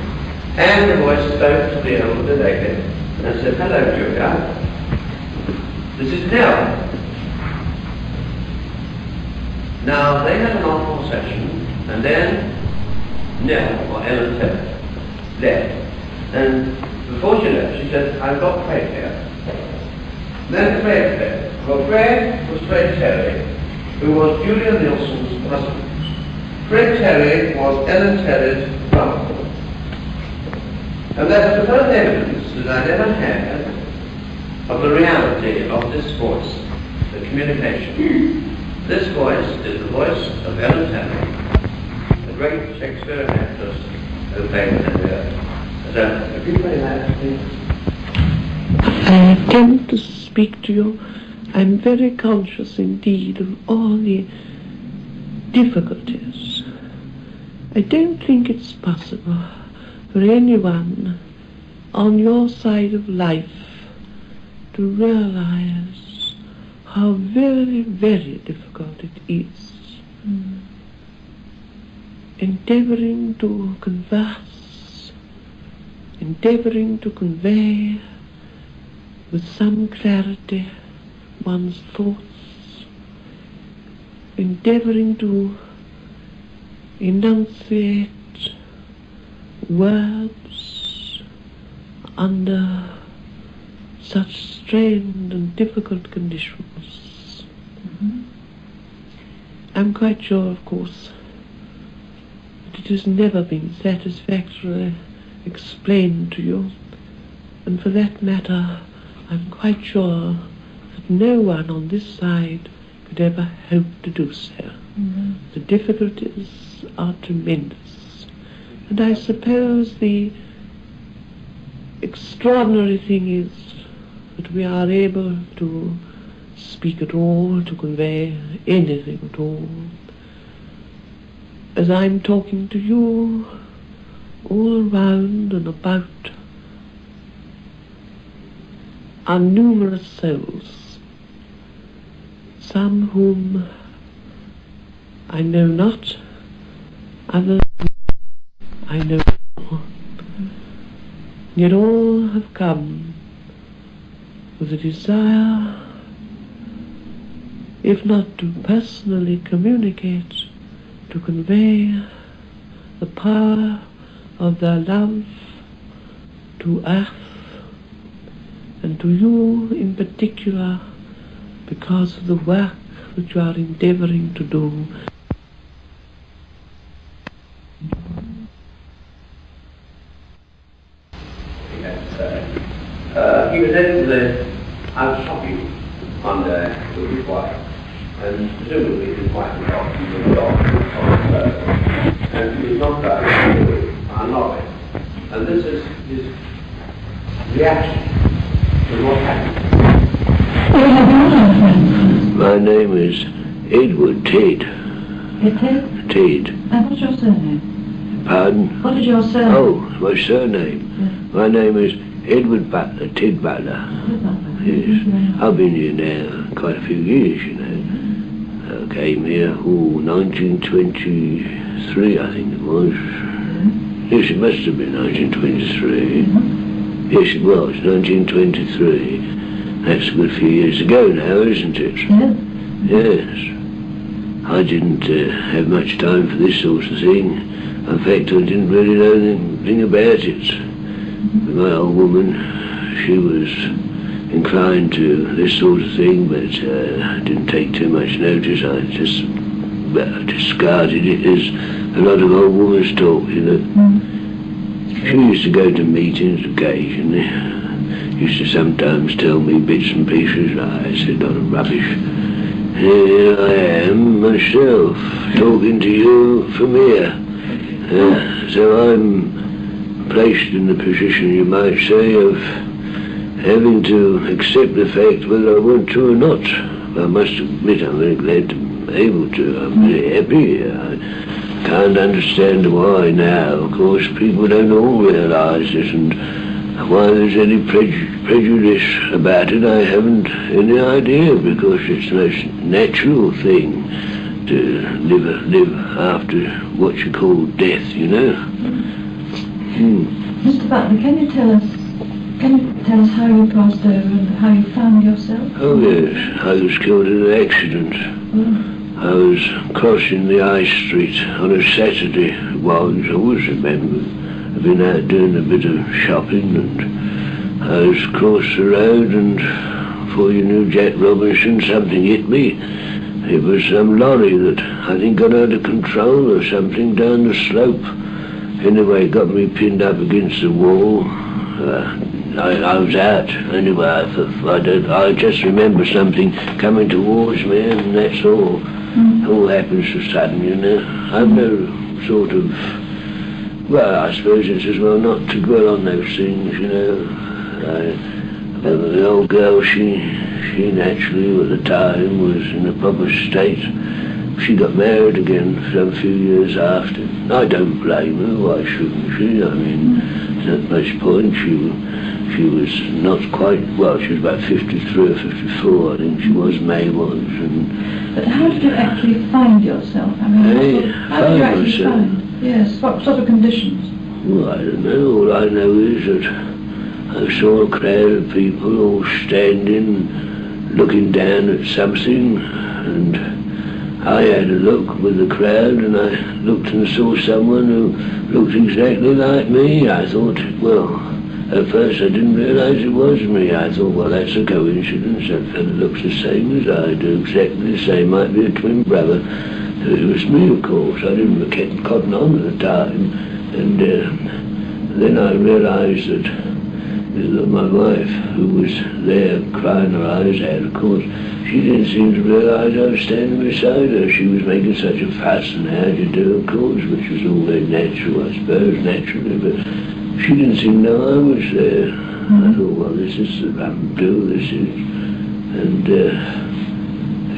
And the voice spoke to the elderly lady and said, hello, Julia. This is Nell. Now, they had an odd conversation, and then Nell, or Ellen Taylor, left. And before she left, she said, I've got Fred here. Then Fred left. Well, Fred was Fred Terry, who was Julia Nilsson's husband. Fred Terry was Ellen Terry's brother. And that was the first evidence that I'd ever had of the reality of this voice, the communication. This voice is the voice of Ellen Terry, the great Shakespearean actress who played Henrietta. So, if you play that, please. I attempt to speak to you. I'm very conscious indeed of all the difficulties. I don't think it's possible for anyone on your side of life to realize how very, very difficult it is. Endeavouring to converse, endeavouring to convey with some clarity one's thoughts, endeavouring to enunciate words under such strained and difficult conditions. I'm quite sure, of course, that it has never been satisfactorily explained to you, and for that matter, I'm quite sure that no one on this side could ever hope to do so. The difficulties are tremendous, and I suppose the extraordinary thing is that we are able to speak at all, to convey anything at all. As I'm talking to you, all around and about are numerous souls, some whom I know not, others I know, yet all have come with a desire, if not to personally communicate, to convey the power of their love to earth, and to you in particular, because of the work that you are endeavouring to do. He was out shopping one day with his wife, and presumably his wife was off with a dog and he was knocked out by a lorry. And this is his reaction to what happened. My name is Edward Ted. Ted? Ted. And what's your surname? Pardon? What is your surname? Oh, my surname. Yes. My name is Edward Butler, Ted Butler. Yes. I've been here now quite a few years, you know. I came here, 1923, I think it was. Yes, it must have been 1923. Yes, it was, 1923. That's a good few years ago now, isn't it? Yes. I didn't have much time for this sort of thing. In fact, I didn't really know anything about it. My old woman, she was inclined to this sort of thing, but I didn't take too much notice. I just discarded it as a lot of old woman's talk, you know. She used to go to meetings occasionally. Used to sometimes tell me bits and pieces. I said, "Not a rubbish." Here I am myself, talking to you from here. So I'm placed in the position, you might say, of having to accept the fact whether I want to or not. I must admit I'm very glad to be able to. I'm very happy. I can't understand why now. Of course, people don't all realise this, and why there's any prejudice about it, I haven't any idea, because it's the most natural thing to live after what you call death, you know. Mr. Butler, can you tell us how you crossed over and how you found yourself? Oh yes, I was killed in an accident. I was crossing the High Street on a Saturday. Well, I always remember. I've been out doing a bit of shopping, and I was across the road, and before you knew Jack Robinson, something hit me. It was some lorry that I think got out of control or something down the slope. Anyway, it got me pinned up against the wall. I was out. Anyway, I just remember something coming towards me, and that's all. It all happens so sudden, you know. I've no sort of... Well, I suppose it's as well not to dwell on those things, you know. The old girl, she naturally at the time was in a proper state. She got married again some few years after. I don't blame her, why shouldn't she? I mean, there's not much point. She was not quite, well, she was about 53 or 54, I think she was, May was. And but how did you actually find yourself? I mean, how did you actually find? Yes, what sort of conditions? Well, I don't know. All I know is that I saw a crowd of people all standing, looking down at something, and I had a look with the crowd, and I looked and saw someone who looked exactly like me. I thought, well, at first I didn't realise it was me. I thought, well, that's a coincidence. That fellow looks the same as I do, exactly the same. Might be a twin brother. It was me, of course. I didn't get cotton on at the time. And then I realised that my wife, who was there crying her eyes out, of course, she didn't seem to realise I was standing beside her. She was making such a fuss, and how do you do, of course, which was all very natural, I suppose, naturally, but she didn't seem to know I was there. I thought, well, this is the rum do, this is. And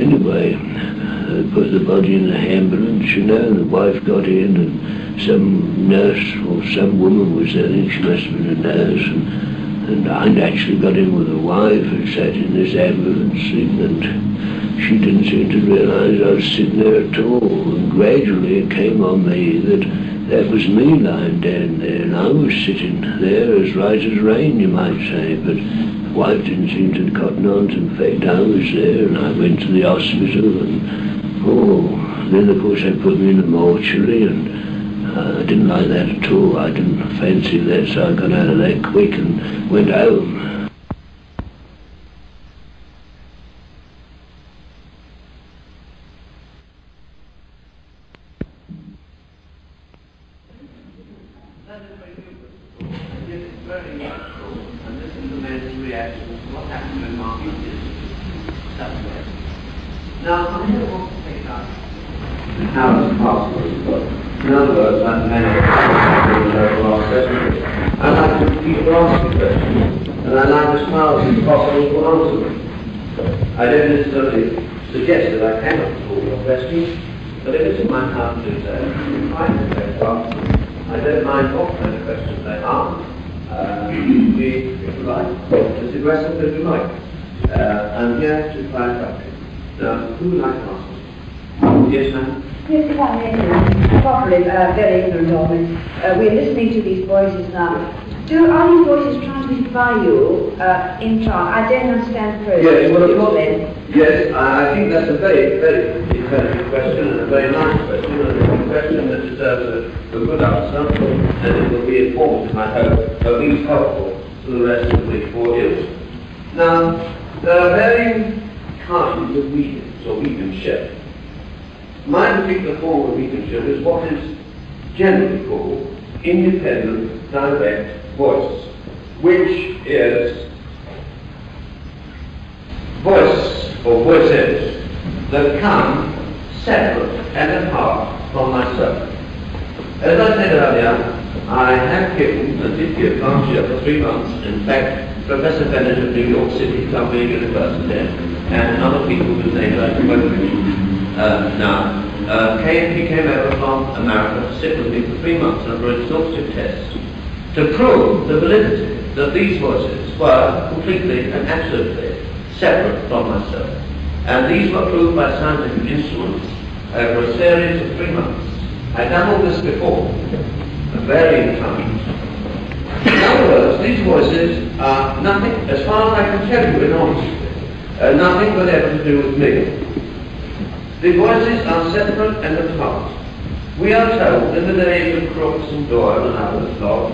anyway, I put the body in the ambulance, you know, and the wife got in, and some nurse or some woman was there, I think she must have been a nurse, and I actually got in with the wife and sat in this ambulance thing, and she didn't seem to realise I was sitting there at all, and gradually it came on me that was me lying down there, and I was sitting there as right as rain, you might say, but the wife didn't seem to cotton on to the fact I was there, and I went to the hospital, and then of course they put me in the mortuary, and I didn't like that at all. I didn't fancy that, so I got out of that quick and went home. That is very useful, and this is the man's reaction to what happened when Martin did somewhere. Now, I don't want to take up how it's possible, but in other words, like the man who last question, I'd like to people asking questions, and I'd like as far as it's possible to answer them. I don't necessarily suggest that I cannot call your questions, but if it's in my power to do so, I'm quite prepared to answer them. I don't mind what kind of questions they are. If you like, as aggressive as you like. I'm here to try and help you. Now, who would like to ask? Yes, ma'am? Yes, if I may, probably very ignorant of it. We're listening to these voices now. Are these voices transmitted by you in trance? I don't understand first. Yes, well, of course. Yes, I think that's a very, very intelligent question, and a very nice question, and a question that deserves a good answer, and it will be informative, I hope, at least helpful to the rest of the audience. Now, there are varying kinds of mediums or mediumship. My particular form of mediumship is what is generally called independent direct voice, which is voice or voices that come separate and apart from myself. As I said earlier, I have given and did give last year for 3 months. In fact, Professor Bennett of New York City, Columbia University, and other people whose names I can he came over from America to sit with me for 3 months under an exhaustive test to prove the validity that these voices were completely and absolutely separate from myself. And these were proved by scientific instruments over a series of 3 months. I've done all this before, at varying times. In other words, these voices are nothing, as far as I can tell you in honesty, nothing whatever to do with me. The voices are separate and apart. We are told in the days of Crooks and Doyle and others, Lodge,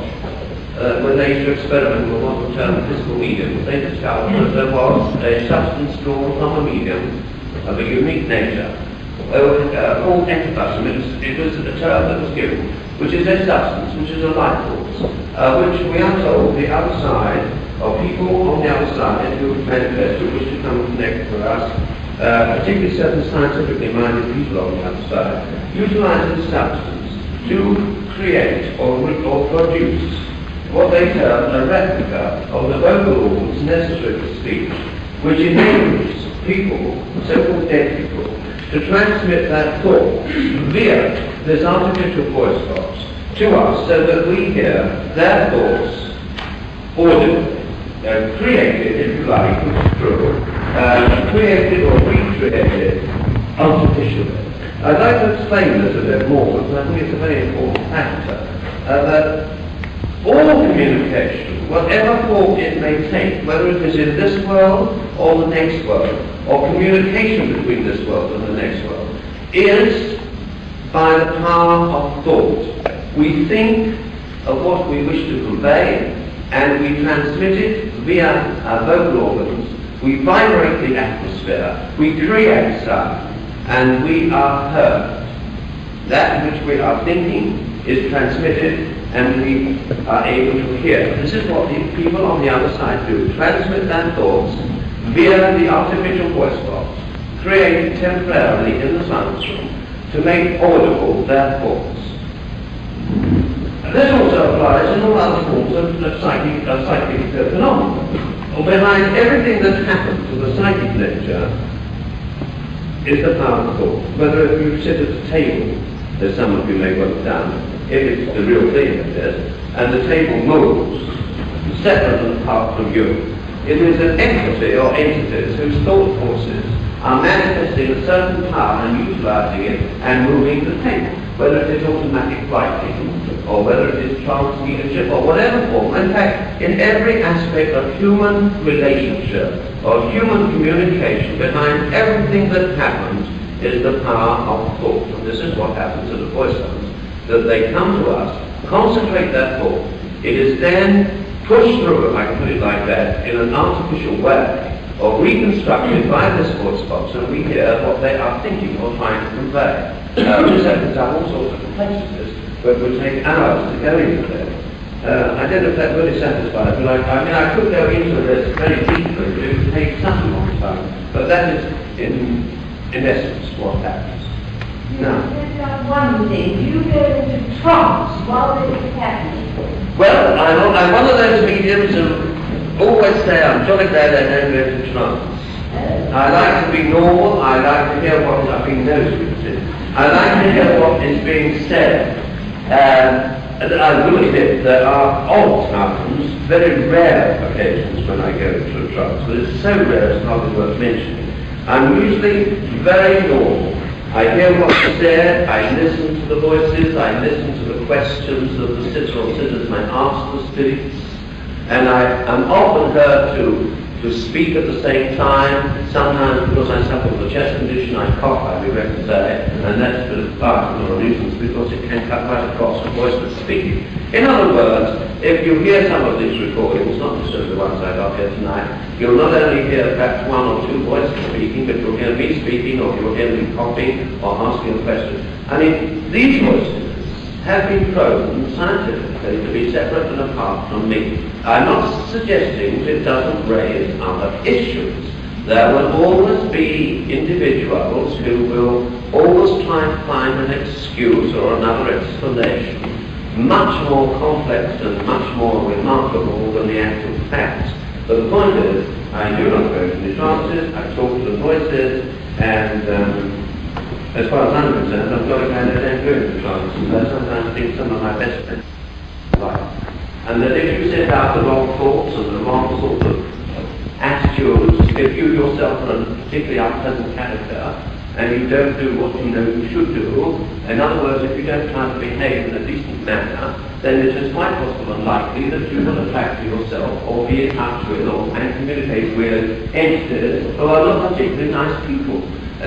when they used to experiment with what we term physical medium, they discovered that there was a substance drawn from a medium of a unique nature, called ectoplasm. It was a term that was given, which is a substance, which is a life force, which we are told the other side, or people on the other side who manifest, who wish to come and connect with us, particularly certain scientifically minded people on the other side, utilize this substance to create or produce what they term a replica of the vocal organs necessary for speech, which enables people, so-called dead people, to transmit that thought via this artificial voice box to us so that we hear their thoughts audibly, created, if you like, which is true, created or recreated artificially. I'd like to explain this a bit more because I think it's a very important factor, that all communication, whatever form it may take, whether it is in this world or the next world, or communication between this world and the next world, is by the power of thought. We think of what we wish to convey, and we transmit it via our vocal organs. We vibrate the atmosphere, we create sound, and we are heard. That which we are thinking is transmitted, and we are able to hear. This is what the people on the other side do, transmit their thoughts via the artificial voice box, created temporarily in the science room to make audible their thoughts. This also applies in all other forms of psychic phenomena. Behind everything that happens to the psychic nature is the power of thought. Whether if you sit at a table, as some of you may well have done, if it's the real thing of this, and the table moves separate and apart from you, it is an entity or entities whose thought forces are manifesting a certain power and utilizing it and moving the table, whether it is automatic writing or whether it is transmutation or whatever form. In fact, in every aspect of human relationship or human communication, behind everything that happens is the power of thought. And this is what happens to the voice tones, that they come to us, concentrate their thought. It is then pushed through, if I can put it like that, in an artificial way, or reconstructed by this voice box, and we hear what they are thinking or trying to convey. This opens up all sorts of complexities, but it would take hours to go into it. I don't know if that really satisfies, but I could go into this very deeply, but it would take such a long time. But that is, in essence, what happens. Now, one thing, do you go into trance while this is happening? Well, I'm one of those mediums who always say I'm jolly glad I don't go into trance. I like to be normal, I like to hear what is being noted. I like to hear what is being said. I will admit there are odd times, very rare occasions when I go into a trance, but it's so rare it's hardly worth mentioning. I'm usually very normal. I hear what's said, I listen to the voices, I listen to the questions that the sitter or sitters may ask the spirits, and I am often heard to to speak at the same time. Sometimes, because I suffer from a chest condition, I cough, I regret to say, and that's a bit of part of a nuisance because it can cut right across the voice that's speaking. In other words, if you hear some of these recordings, not necessarily the ones I got here tonight, you'll not only hear perhaps one or two voices speaking, but you'll hear me speaking, or you'll hear me coughing, or asking a question. I mean, these voices have been proven scientifically to be separate and apart from me. I'm not suggesting it doesn't raise other issues. There will always be individuals who will always try to find an excuse or another explanation, much more complex and much more remarkable than the actual facts. But the point is, I do not go into the trances, I talk to the voices, and as far as I'm concerned, I've got a kind of doing the trances. I sometimes think some of my best friends life. And that if you set out the wrong thoughts and the wrong sort of attitudes, if you yourself are a particularly unpleasant character, and you don't do what you know you should do, in other words, if you don't try to behave in a decent manner, then it is quite possible and likely that you will attract to yourself or be in touch with and communicate with entities who are not particularly nice people.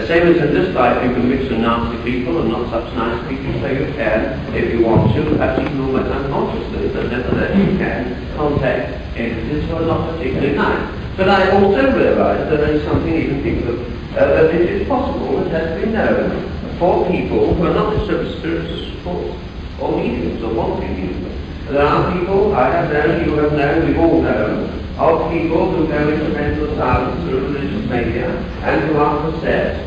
Same as in this life, you can mix with nasty people and not such nice people, so you can, if you want to, perhaps even almost unconsciously, but nevertheless you can contact entities who are not particularly nice. But I also realise that there is something even people that it is possible, it has been known, for people who are not necessarily spiritual support or mediums or want to be mediums. There are people I have known, you have known, we've all known, of people who go into mental asylums through religious mania and who are possessed.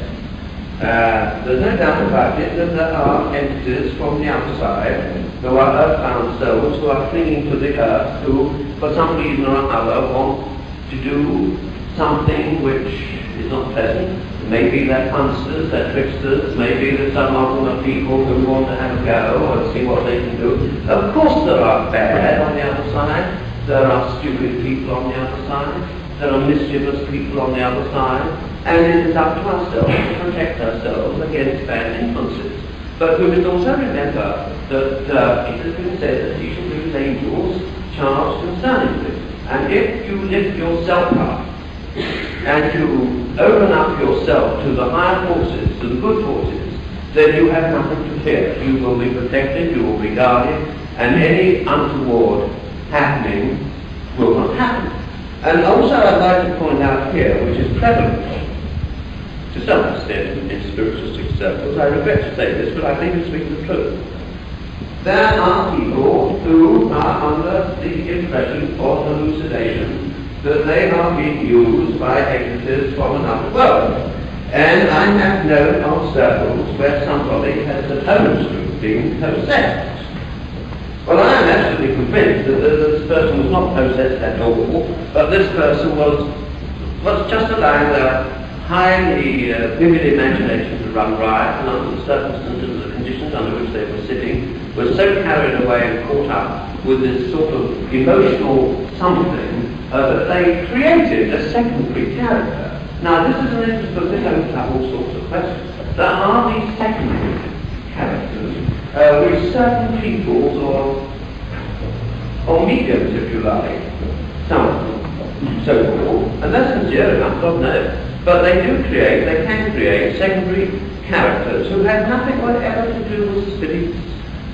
There's no doubt about it that there are entities from the outside who are earthbound souls who are clinging to the earth who, for some reason or another, want to do something which is not pleasant. Maybe they're punsters, they're tricksters, maybe that some of them are people who want to have a go and see what they can do. Of course there are bad on the other side, there are stupid people on the other side, there are mischievous people on the other side, and it is up to ourselves to protect ourselves against bad influences. But we must also remember that it has been said that you should use angels charged concerning this. And if you lift yourself up, and you open up yourself to the higher forces, to the good forces, then you have nothing to fear. You will be protected, you will be guarded, and any untoward happening will not happen. And also I'd like to point out here, which is prevalent to some extent in spiritualistic circles, I regret to say this, but I think it's speaking the truth. There are people who are under the impression or hallucination that they are being used by entities from another world. And I have known of circles where somebody has supposed to have been possessed. Well, I am absolutely convinced that this person was not possessed at all, but this person was just allowing their highly vivid imagination to run riot, and under the circumstances, the conditions under which they were sitting, were so carried away and caught up with this sort of emotional something that they created a secondary character. Now, this is an interest because this opens up all sorts of questions. There are these secondary characters which certain peoples or mediums, if you like, some of them, so-called, and that's sincere enough, God knows, but they can create secondary characters who have nothing whatever to do with the spirits,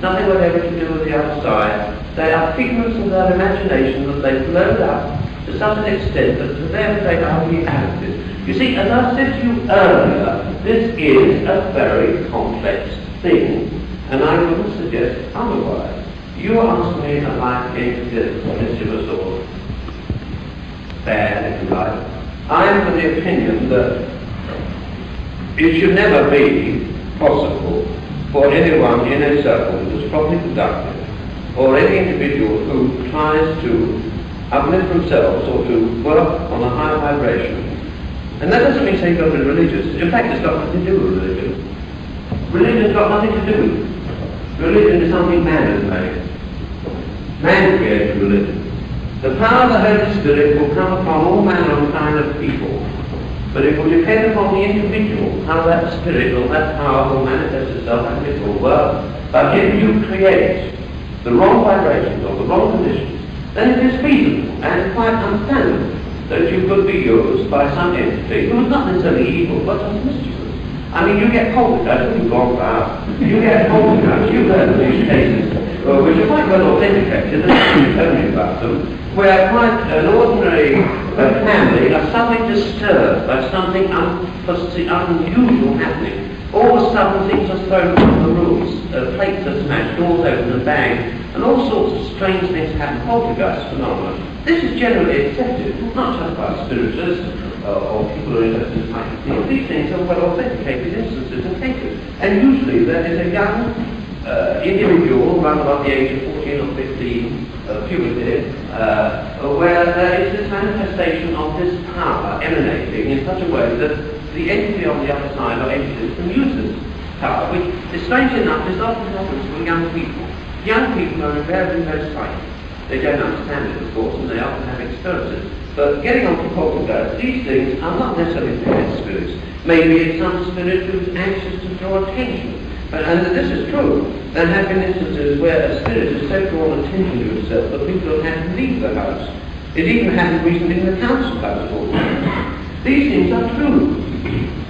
nothing whatever to do with the other side. They are figments of their imagination that they've blown up to such an extent that to them they are realities. You see, as I said to you earlier, this is a very complex thing, and I wouldn't suggest otherwise. You ask me if I think this mischievous or bad, if you like. I am of the opinion that it should never be possible for anyone in a circle that is properly conducted, or any individual who tries to uplift themselves or to work on a higher vibration. And that doesn't mean say you've got to be religious. In fact, it's got nothing to do with religion. Religion's got nothing to do with it. Religion is something man has made. Man created religion. The power of the Holy Spirit will come upon all manner and kind of people. But it will depend upon the individual, how that spirit or that power will manifest itself and it will work. But if you create the wrong vibrations or the wrong conditions, then it is feasible and quite understandable that you could be used by some entity who is not necessarily evil, but just mischievous. I mean, you get poltergeists, you've gone far. You get poltergeists, you've heard of these cases, which are quite well authenticated, and I'm telling you about them, where quite an ordinary family are suddenly disturbed by something unusual happening. All of a sudden things are thrown from the roofs, plates are smashed, doors open and bang, and all sorts of strange things happen, poltergeist phenomena. This is generally accepted, not just by spiritualists or people who are interested in psychic things. These things are well authenticated instances and cases. And usually there is a young individual, around about the age of 14 or 15, puberty, where there is this manifestation of this power emanating in such a way that the entity on the other side or entities can use this power, which is strange enough is often happens for young people. Young people are invariably very psychic. They don't understand it, of course, and they often have experiences. But getting on to poltergeists, these things are not necessarily bad spirits. Maybe it's some spirit who's anxious to draw attention. And this is true. There have been instances where a spirit has so drawn attention to itself that people have had to leave the house. It even happened recently in the council house. These things are true.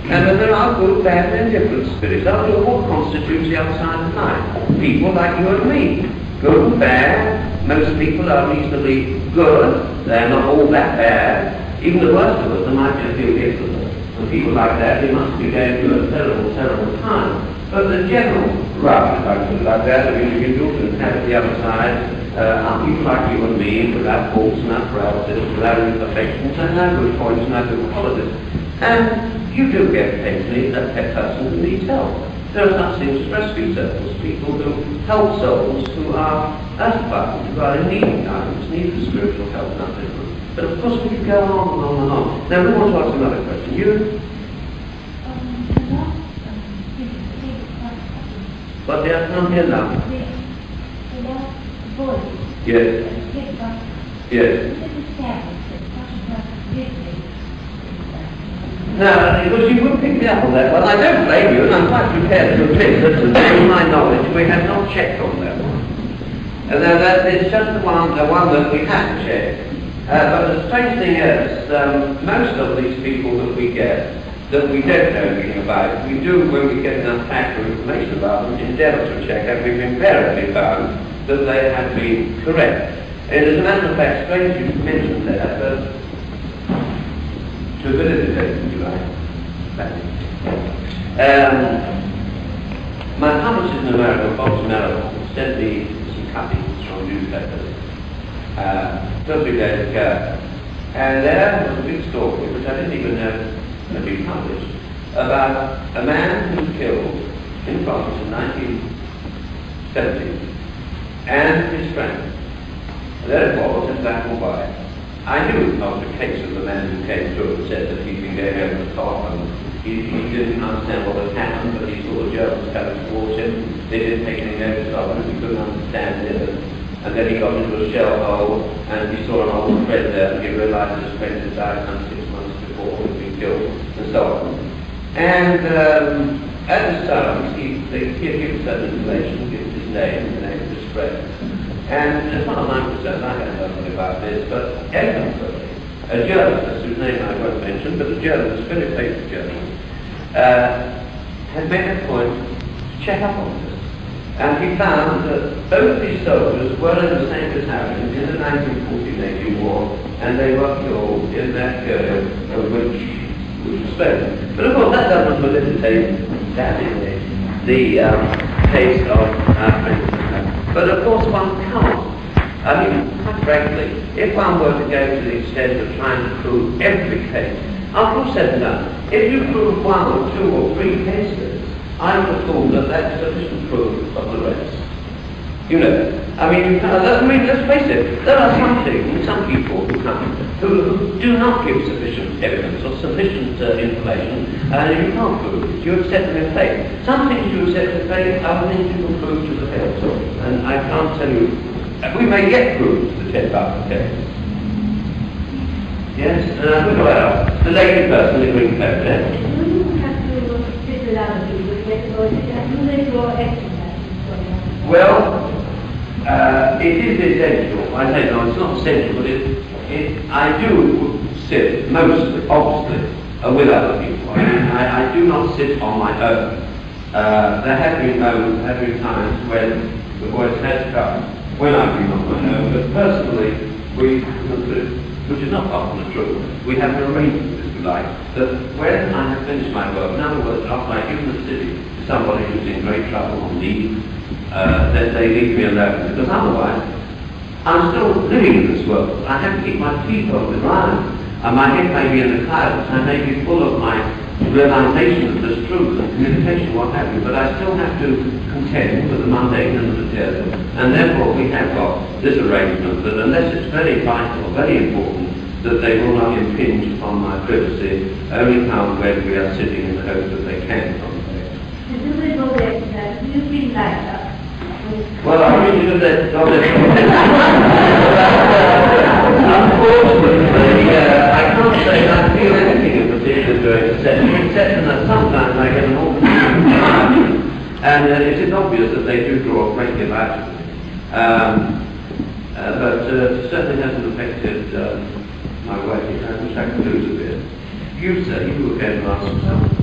And there are good, bad, and indifferent spirits. After all, what constitutes the other side of life? People like you and me. Good and bad. Most people are reasonably good. They're not all that bad. Even the worst of us, there might be a few ignorant. And people like that, they must be going through a terrible, terrible time. But the general rub, if I put it like that, of individuals who inhabit the other side are people like you and me, without faults and apparatus, without imperfections, and have good points and have good qualities. And you do get occasionally a pet person who needs help. There are such things as rescue circles, people who help souls who are earthbound, who are in need of guidance, need of spiritual help, nothing. But of course we could go on and on and on. Now we want to ask another question. You? But they are not here now. Yes. Yes. Now, because you would pick me up on that one. I don't blame you, and I'm quite prepared to admit that to the best of my knowledge we have not checked on that one. And that is just the one that we have checked. But the strange thing is, most of these people that we get, that we don't know anything about, we do, when we get enough factual information about them, endeavour to check, and we've invariably found that they have been correct. And as a matter of fact, strange you mentioned there, that to validate, if you like. My publisher in America, Bob Merrill, sent me some cuttings from newspapers 2 or 3 days ago. And there was a big story, which I didn't even know had been published, about a man who was killed in France in 1970, and his friend. And there it was, in black and white. I knew of the case of the man who came through and said that he'd been going over the top, and he didn't understand what had happened, but he saw the Germans coming towards him. They didn't take any notice of him, he couldn't understand it. And then he got into a shell hole, and he saw an old friend there, and he realized that his friend had died some 6 months before, he'd been killed, and so on. And at the start, he gives certain information, gives his name, the name of his friend. And as far as I'm concerned, I don't know nothing about this, but evidently, a journalist, whose name I won't mention, but a journalist, very famous journalist, had made a point to check up on this. And he found that both these soldiers were in the same battalion in the 1914-18 war, and they were killed in that period which was spoken. But of course that doesn't facilitate that in the case of our friends. But of course one can't. I mean, quite frankly, if one were to go to the extent of trying to prove every case, I've also said that if you prove 1 or 2 or 3 cases, I would have thought that that's sufficient proof of the rest. You know, I mean, let's face it, there are some things, some people who come, who do not give sufficient evidence or sufficient information, and you can't prove it. You accept them in faith. Some things you accept in faith, other things you can prove to the faith. And I can't tell you, we may get proof to the 10 about the case. Yes, well, the lady person in the green coat there. Well, it is essential. I say no, it's not essential, but I do sit mostly, obviously, with other people. I do not sit on my own. There have been times when the voice has come when I've been on my own, but personally, which is not often true, we have an arrangement, if you like, that when I have finished my work, in other words, after I give the city to somebody who's in great trouble on leave, then they leave me alone, because otherwise, I'm still living in this world. I have to keep my feet on the ground, and my head may be in the clouds, I may be full of my realization of this truth and communication, what have you, but I still have to contend with the mundane and the material, and therefore we have got this arrangement that unless it's very vital, very important, that they will not impinge upon my privacy, only come when we are sitting in the hope that they can come. You've been like that. Well, I really do that. Unfortunately, I can't say I feel anything in particular during the session, except that sometimes I get an awful time, and it is obvious that they do draw a great deal out of me. But it certainly hasn't affected my working. I wish I could lose a bit. You, sir, you were going to ask something.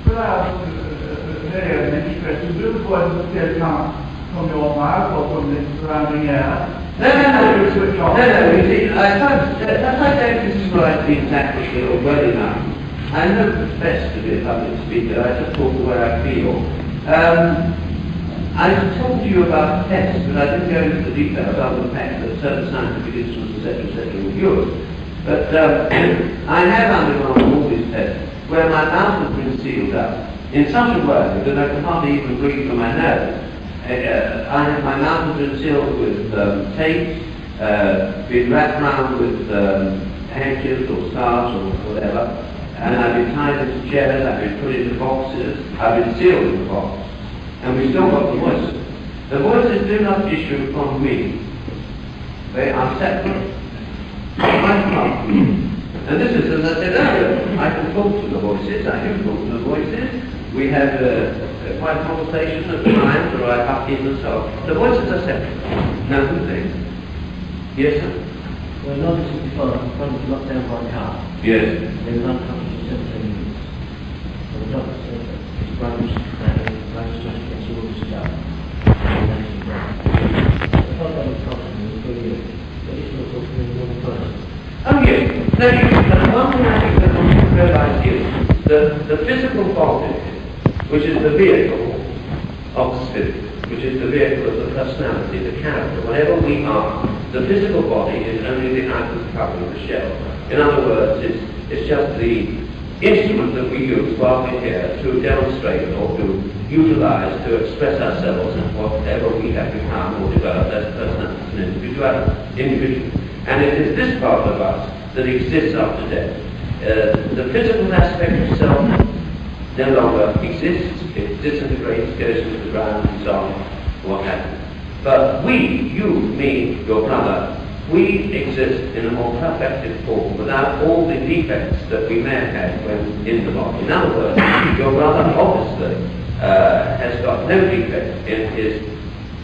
Well, I was very interested. Do you want to still come from your mouth or from the surrounding air? No, you see, I don't describe the exact feel well enough. I know it's best to be a public speaker, I just talk the way I feel. I talked to you about tests, but I didn't go into the details other than the fact that certain scientific instruments, etc., were used. But I have undergone all these tests where my mouth has been sealed up in such a way that I can hardly even breathe from my nose. My mouth has been sealed with tape, been wrapped around with handkerchiefs or scarves or whatever, and I've been tied into chairs, I've been put into boxes, I've been sealed in the box, and we've still got the voices. The voices do not issue from me. They are separate. And this is, as I said earlier, I can talk to the voices, I do talk to the voices. We have quite a conversation at times, or I pop in and so on. The voices are separate. Now, who thinks? Yes, sir? Well, notice before, I was locked down by a car. Yes. They were unconscious for 17 minutes. So the doctor said that his brain was smashed against all the skull. I thought that was costing me for years. But it's not talking to the wrong person. Oh, yes. Now, one thing I think that one should realize is that the physical body, which is the vehicle of the spirit, which is the vehicle of the personality, the character, whatever we are, the physical body is only the outer covering, the shell. In other words, it's just the instrument that we use while we're here to demonstrate or to utilize, to express ourselves and whatever we have become or developed as personality and individual. And it is this part of us that exists after death. The physical aspect of self no longer exists, it disintegrates, goes into the ground and so on, what happens. But we, you, me, your brother, we exist in a more perfected form without all the defects that we may have had when in the body. In other words, your brother obviously has got no defect in his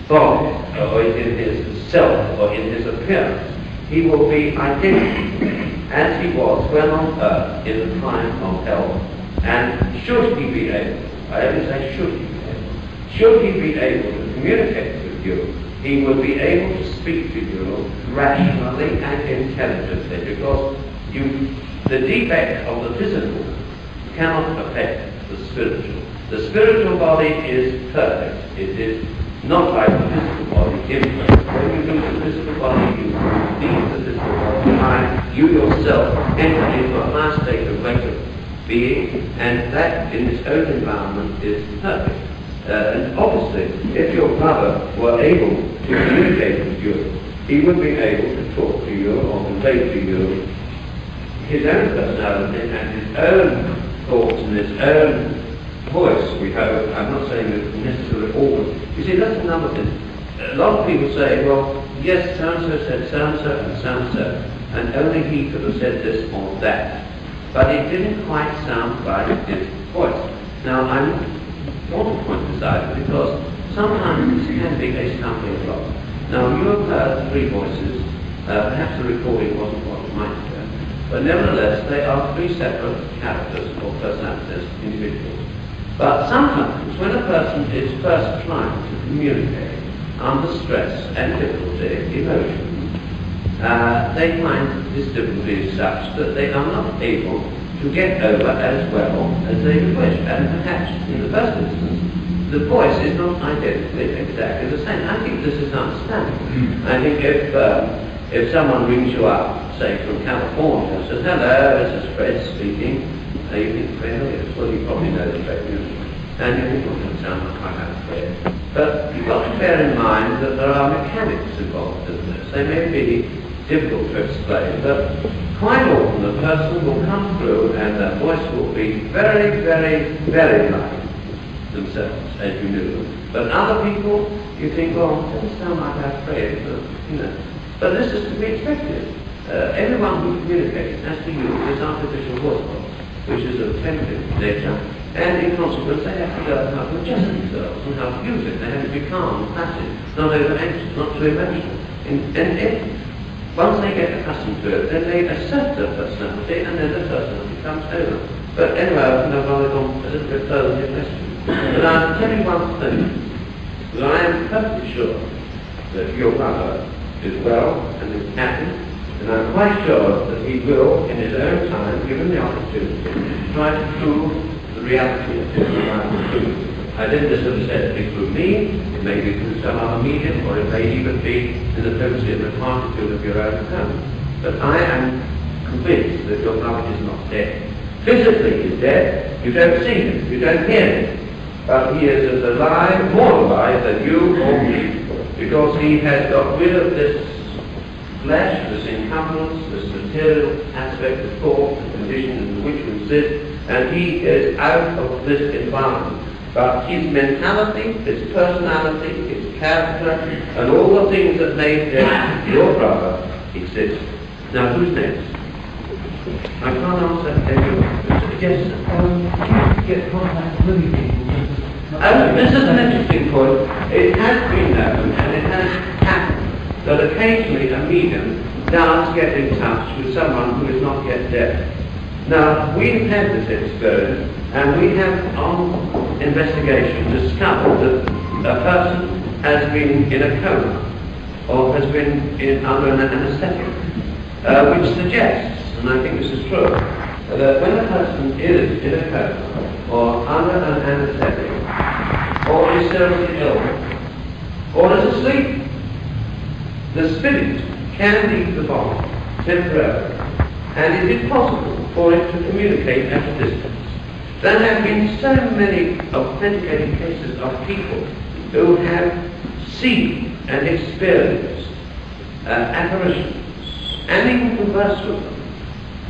body or in his self or in his appearance. He will be identical as he was when on earth in the prime of health. And should he be able, I only say should he be able, should he be able to communicate with you, he will be able to speak to you rationally and intelligently, because the defect of the physical cannot affect the spiritual. The spiritual body is perfect. It is not like the physical body. When you lose the physical body, you leave the physical body. You yourself enter into a higher state of greater being, and that in its own environment is perfect. And obviously, if your brother were able to communicate with you, he would be able to talk to you or convey to you his own personality and his own thoughts and his own voice, we hope. I'm not saying that necessarily always. You see, that's another thing. A lot of people say, well, yes, so-and-so said so-and-so and so-and-so, and only he could have said this or that. But it didn't quite sound like his voice. Now, I want to point this out because sometimes this can be a stumbling block. Now, you have heard three voices. Perhaps the recording wasn't what you might have heard. but nevertheless they are three separate characters or personalities, individuals. But sometimes when a person is first trying to communicate under stress and difficulty, emotion, they find this difficulty is such that they are not able to get over as well as they would wish. And perhaps in the first instance, the voice is not identically exactly the same. I think this is understandable. I think if someone rings you up, say from California, and says, "Hello, this is Fred speaking," you think, "Fred, well, you probably know the Fred music." And you think, "Well, that sounds like that Fred." But you've got to bear in mind that there are mechanics involved in this. They may be difficult to explain, but quite often the person will come through and their voice will be very, very, very like themselves, as you knew. But other people, you think, "Well, it doesn't sound like that Fred," but, But this is to be expected. Everyone who communicates has to use this artificial voice box, which is of tentative nature, and in consequence they have to learn how to adjust themselves and how to use it. They have to be calm, passive, not over anxious, not too emotional. And once they get accustomed to it, then they assert their personality, and then the personality comes over. But anyway, I think I've rather gone a little bit further in your question. But I'll tell you one thing, that I am perfectly sure that your brother is well and is happy, and I'm quite sure that he will, in his own time, given the opportunity, try to prove the reality of his life. I didn't necessarily say it through me, it may be through some other medium, or it may even be in the privacy and the quantitude of your own home. But I am convinced that your brother is not dead. Physically he's dead, you don't see him, you don't hear him, but he is as alive, more alive than you or me, because he has got rid of this flesh, this encumbrance, this material aspect of thought and condition in which we sit, and he is out of this environment. But his mentality, his personality, his character, and all the things that made him your brother exist. Now, who's next? I can't answer anyone. Yes, Get contact with people. this is an interesting point. It has been known, and it has happened, that occasionally a medium does get in touch with someone who is not yet dead. Now, we've had this experience, and we have, on investigation, discovered that a person has been in a coma, or has been under an anaesthetic, which suggests, and I think this is true, that when a person is in a coma, or under an anaesthetic, or is seriously ill, or is asleep, the spirit can leave the body temporarily, and it is possible for it to communicate at a distance. There have been so many authenticated cases of people who have seen and experienced apparitions, and even conversed with them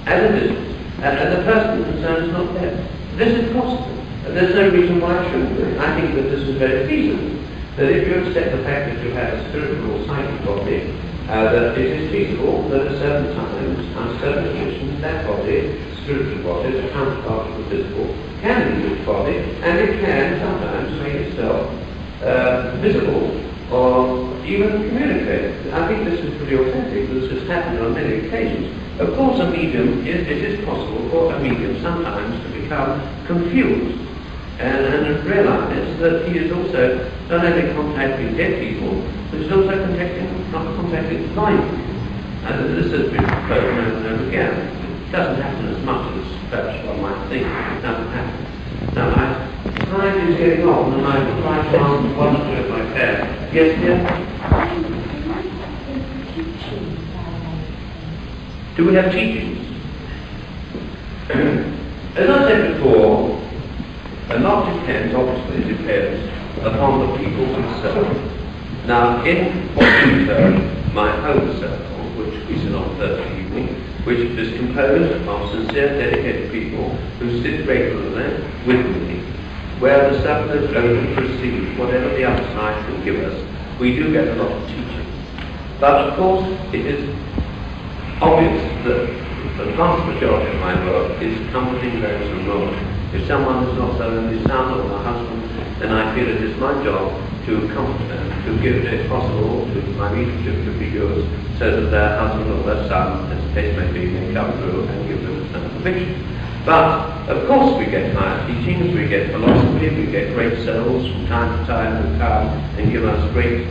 at a distance, and the person concerned is not dead. This is possible. There's no reason why it shouldn't be. I think that this is very feasible. That if you accept the fact that you have a spiritual or psychic body, that it is feasible that at certain times, under certain conditions, that body, spiritual body, the counterpart of the physical, can leave its body, and it can sometimes make itself visible or even communicate. I think this is pretty authentic. This has happened on many occasions. Of course, it is possible for a medium sometimes to become confused and realize that he is also not only contacting dead people, but he's also contacting live people. And this has been proven over and over again. It doesn't happen as much as perhaps one might think. It doesn't happen. Now, my time is getting on, and I would like to ask one or two if I can. Yes, dear? Do we have teachings? As I said before, a lot depends, obviously, upon the people themselves. Now, in what you term my home circle, which we sit on Thursday evening, which is composed of sincere, dedicated people who sit regularly with me, where the subject is open to receive whatever the other side can give us, we do get a lot of teaching. But, of course, it is obvious that the vast majority of my work is comforting those who know. If someone is not so in his son or my husband, then I feel it is my job to give, if possible, to my mediumship to be good, so that their husband or their son, as the case may be, may come through and give them some conviction. But, of course, we get higher teachings, we get philosophy, we get great souls from time to time who come and give us great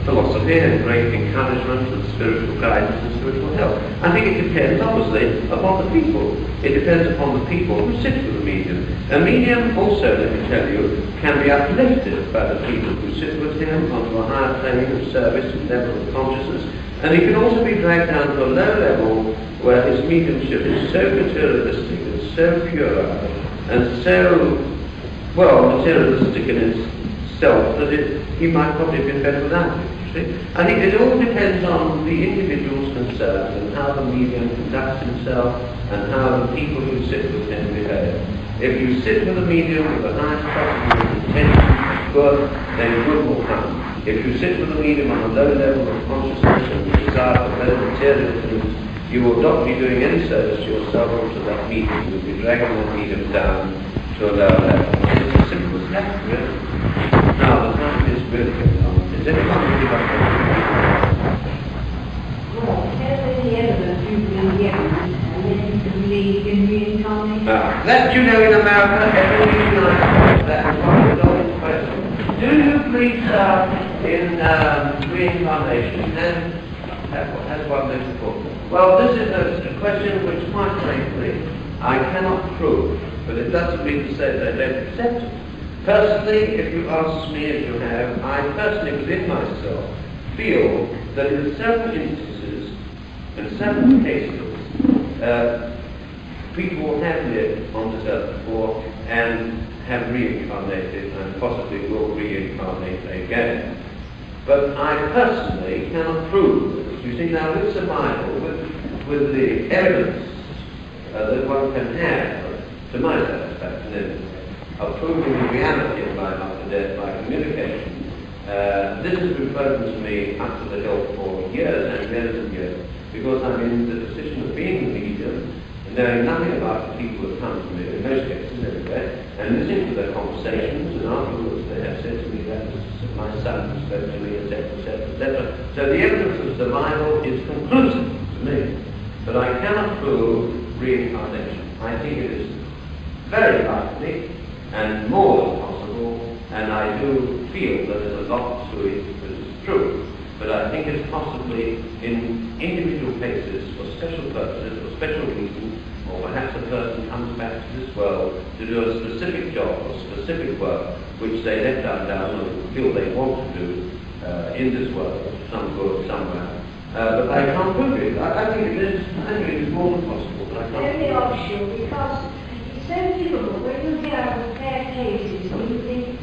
philosophy and great encouragement and spiritual guidance and spiritual help. I think it depends, obviously, upon the people. It depends upon the people who sit with the medium. A medium also, let me tell you, can be uplifted by the people who sit with him onto a higher plane of service and level of consciousness, and he can also be dragged down to a low level where his mediumship is so materialistic and so pure and so, well, materialistic in itself that he might probably have been better without it, you see. I think it all depends on the individuals concerned and how the medium conducts himself and how the people who sit with him behave. If you sit with a medium with the highest possible intention of good, then good will come. If you sit with a medium on a low level of consciousness and desire for low material things, you will not be doing any service to yourself or to that medium. You'll be dragging that medium down to a lower level. It's as simple as that, really. Now, the time is really going on. Is anyone really like that? Well, there's any evidence you believe and then you believe in reincarnation. That you know in America, every United that is one of the question. Do you believe in reincarnation? And has one lived before? Well, this is a question which, quite frankly, I cannot prove, but it doesn't mean to say that I don't accept it. Personally, if you ask me, as you have, I personally, within myself, feel that in certain instances, in certain cases, people have lived on this earth before and have reincarnated and possibly will reincarnate again. But I personally cannot prove this. You see, now with the Bible, with the evidence that one can have, to my satisfaction, of proving the reality of life after death by communication, this has been proven to me up to the hilt for years and years and years, because I'm in the position of being a medium, knowing nothing about the people who come to me, in most cases anyway, and listening to their conversations, and afterwards they have said to me that my son spoke to me, etc., etc., etc. So the evidence of the Bible is conclusive to me, but I cannot prove reincarnation. I think it is very likely and more than possible, and I do feel that there's a lot to it that is true. But I think it's possibly in individual cases, for special purposes, for special reasons, or perhaps a person comes back to this world to do a specific job or specific work which they left undone or feel they want to do in this world, some good somewhere. But I can't prove it. I think it is more than possible, but I can't. Very offshore, because it's so difficult when you hear of fair cases and you think,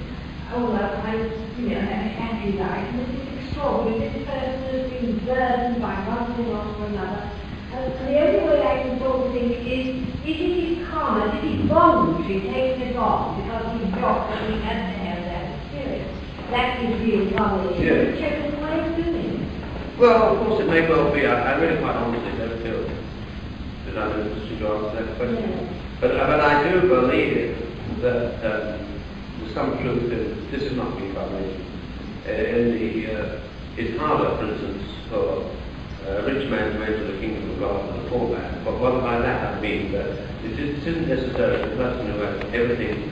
oh, well, I'm a happy life, and it's extraordinary. This person has been burdened by one thing or another. And the only way I can sort of think is, if it is karma, if it's voluntary, takes it on because he's got that he has to have that experience. That is reincarnation. Yes. Check the way of doing it. Well, of course it may well be. I really quite honestly don't feel that I'm in a position to answer that question. Yeah. But I do believe that there's some truth in this is not reincarnation. It's harder, for instance, for a rich man to enter the kingdom of God than a poor man. But what by that I mean that it isn't necessarily the person who has everything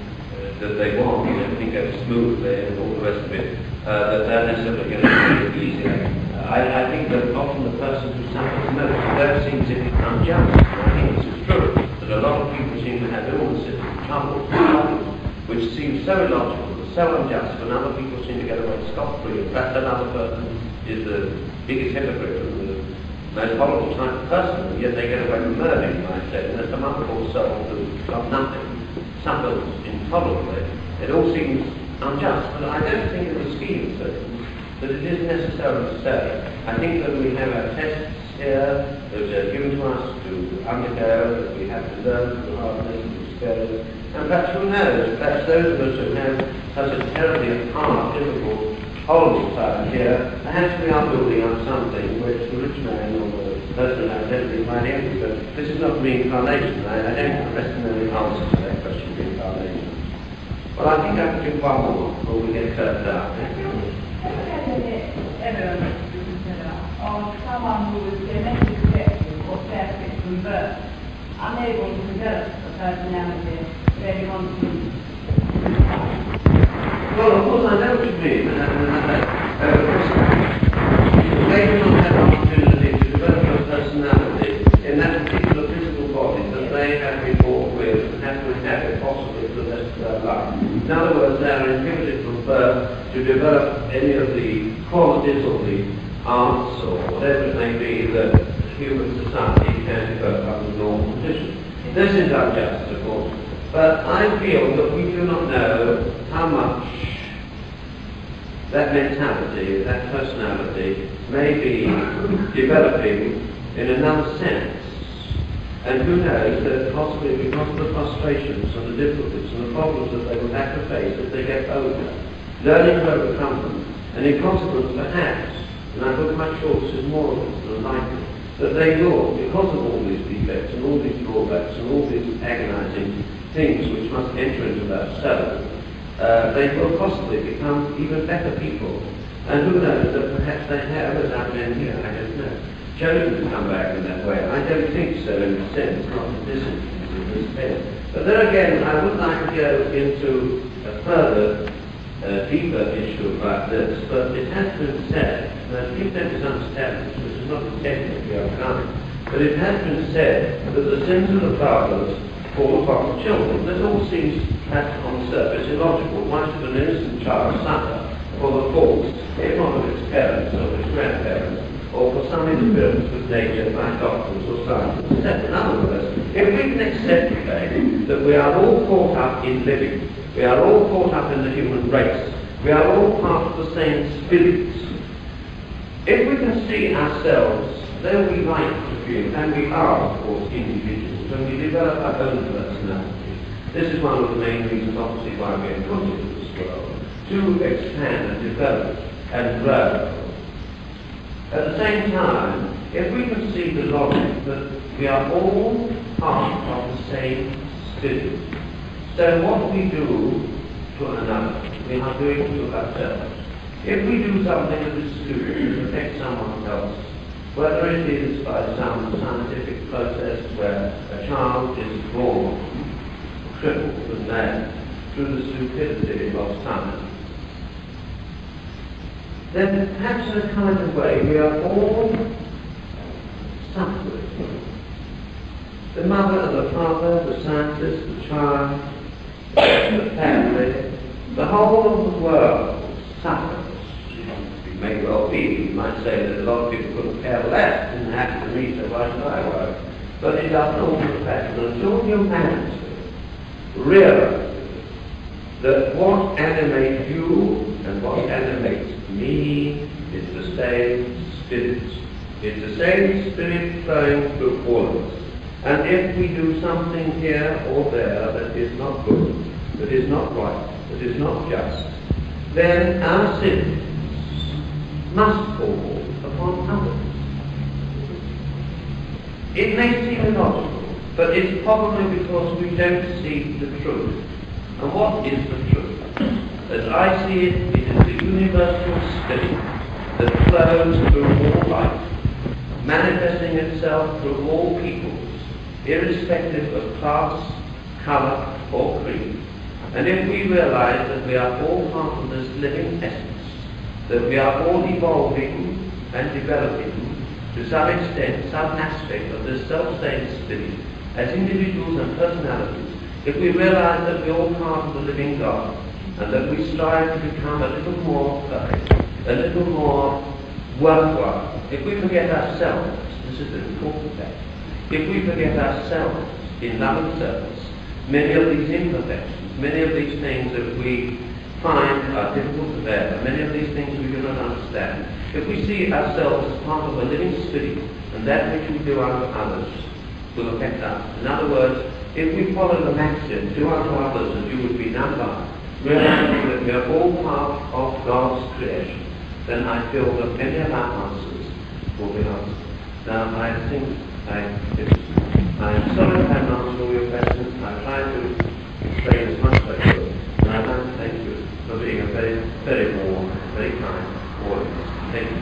that they want, and everything goes smoothly and all the rest of it, that they're necessarily going to be easier. I think that often the person who suffers most, that seems unjust. I think this is true, that a lot of people seem to have illnesses and troubles, which seem so illogical, so unjust, when other people seem to get away scot-free. In fact, another person is the biggest hypocrite and the most horrible type of person, and yet they get away with murder, you might say. And there's some other poor soul who's got nothing, suffers intolerably. It all seems unjust, but I don't think in the scheme of things that it is necessarily so. I think that we have our tests here that are given to us to undergo, that we have to learn through hardness and experience. And perhaps who knows, perhaps those of us who have such a terribly hard, difficult, horrible time here, perhaps we are building up something which the rich man or the person who has everything might envy. But this is not reincarnation. I don't rest in any answer to that question of reincarnation. Well, I think I could do one more before we get further down. Evidence to consider of someone who was genetically defective or perfect from birth, unable to develop a personality where he wants to. Well, of course, I know what you mean. They do not have an opportunity to develop a personality in that particular physical body that they have been born with and have to inhabit possibly for the rest of their life. In other words, they are inhibited from birth to develop any of the qualities or the arts or whatever it may be that human society can develop under normal conditions. This is unjust, of course, but I feel that we do not know how much that mentality, that personality, may be developing in another sense. And who knows that possibly because of the frustrations and the difficulties and the problems that they will have to face as they get older, learning to overcome them, and in consequence perhaps, and I look much sure this is more than likely, that they will, because of all these defects and all these drawbacks and all these agonizing things which must enter into that soul, they will possibly become even better people. And who knows that perhaps they have, as I've been here, I don't know, chosen to come back in that way. I don't think so in a sense, not in this instance, in this case. But then again, I would like to go into a further, deeper issue about this, but it has been said, and I think that is understandable, which is not intended to be unkind, but it has been said that the sins of the fathers fall upon the children. This all seems, perhaps on the surface, illogical. Why should an innocent child suffer for the faults, if not of its parents or its grandparents, or for some interference with nature by doctors or scientists, etc. In other words, if we can accept the fact that we are all caught up in living, we are all caught up in the human race, we are all part of the same spirit, if we can see ourselves, though we like to feel, and we are, of course, individuals, when we develop our own personality, this is one of the main reasons, obviously, why we are put into this world, to expand and develop and grow. At the same time, if we can see the logic that we are all part of the same spirit, so what we do to another, we are doing to ourselves. If we do something that is stupid to affect someone else, whether it is by some scientific process where a child is born crippled and mad through the stupidity of science, then perhaps in a kind of way we are all suffering. The mother and the father, the scientist, the child, the family, the whole of the world suffers. It may well be, you might say that a lot of people couldn't care less, didn't have to read, so why should I work? But it doesn't alter the fact that until humanity realizes that what animates you and what animates me is the same spirit. It's the same spirit flowing through all of us. And if we do something here or there that is not good, that is not right, that is not just, then our sins must fall upon others. It may seem illogical, but it's probably because we don't see the truth. And what is the truth? As I see it, it is the universal spirit that flows through all life, manifesting itself through all peoples, irrespective of class, colour, or creed. And if we realize that we are all part of this living essence, that we are all evolving and developing to some extent, some aspect of this self-same spirit, as individuals and personalities, if we realize that we're all part of the living God, and that we strive to become a little more perfect, a little more worthwhile, if we forget ourselves, this is the important fact, if we forget ourselves in love and service, many of these imperfections, many of these things that we find are difficult to bear, many of these things we do not understand, if we see ourselves as part of a living spirit, and that which we do unto others will affect us. In other words, if we follow the maxim, do unto others as you would be done by, realizing that we are all part of God's creation, then I feel that many of our answers will be answered. Now, I think I'm sorry if I'm not answering all your questions. I tried to explain as much as I could, and I very warm, very kind audience. Thank you.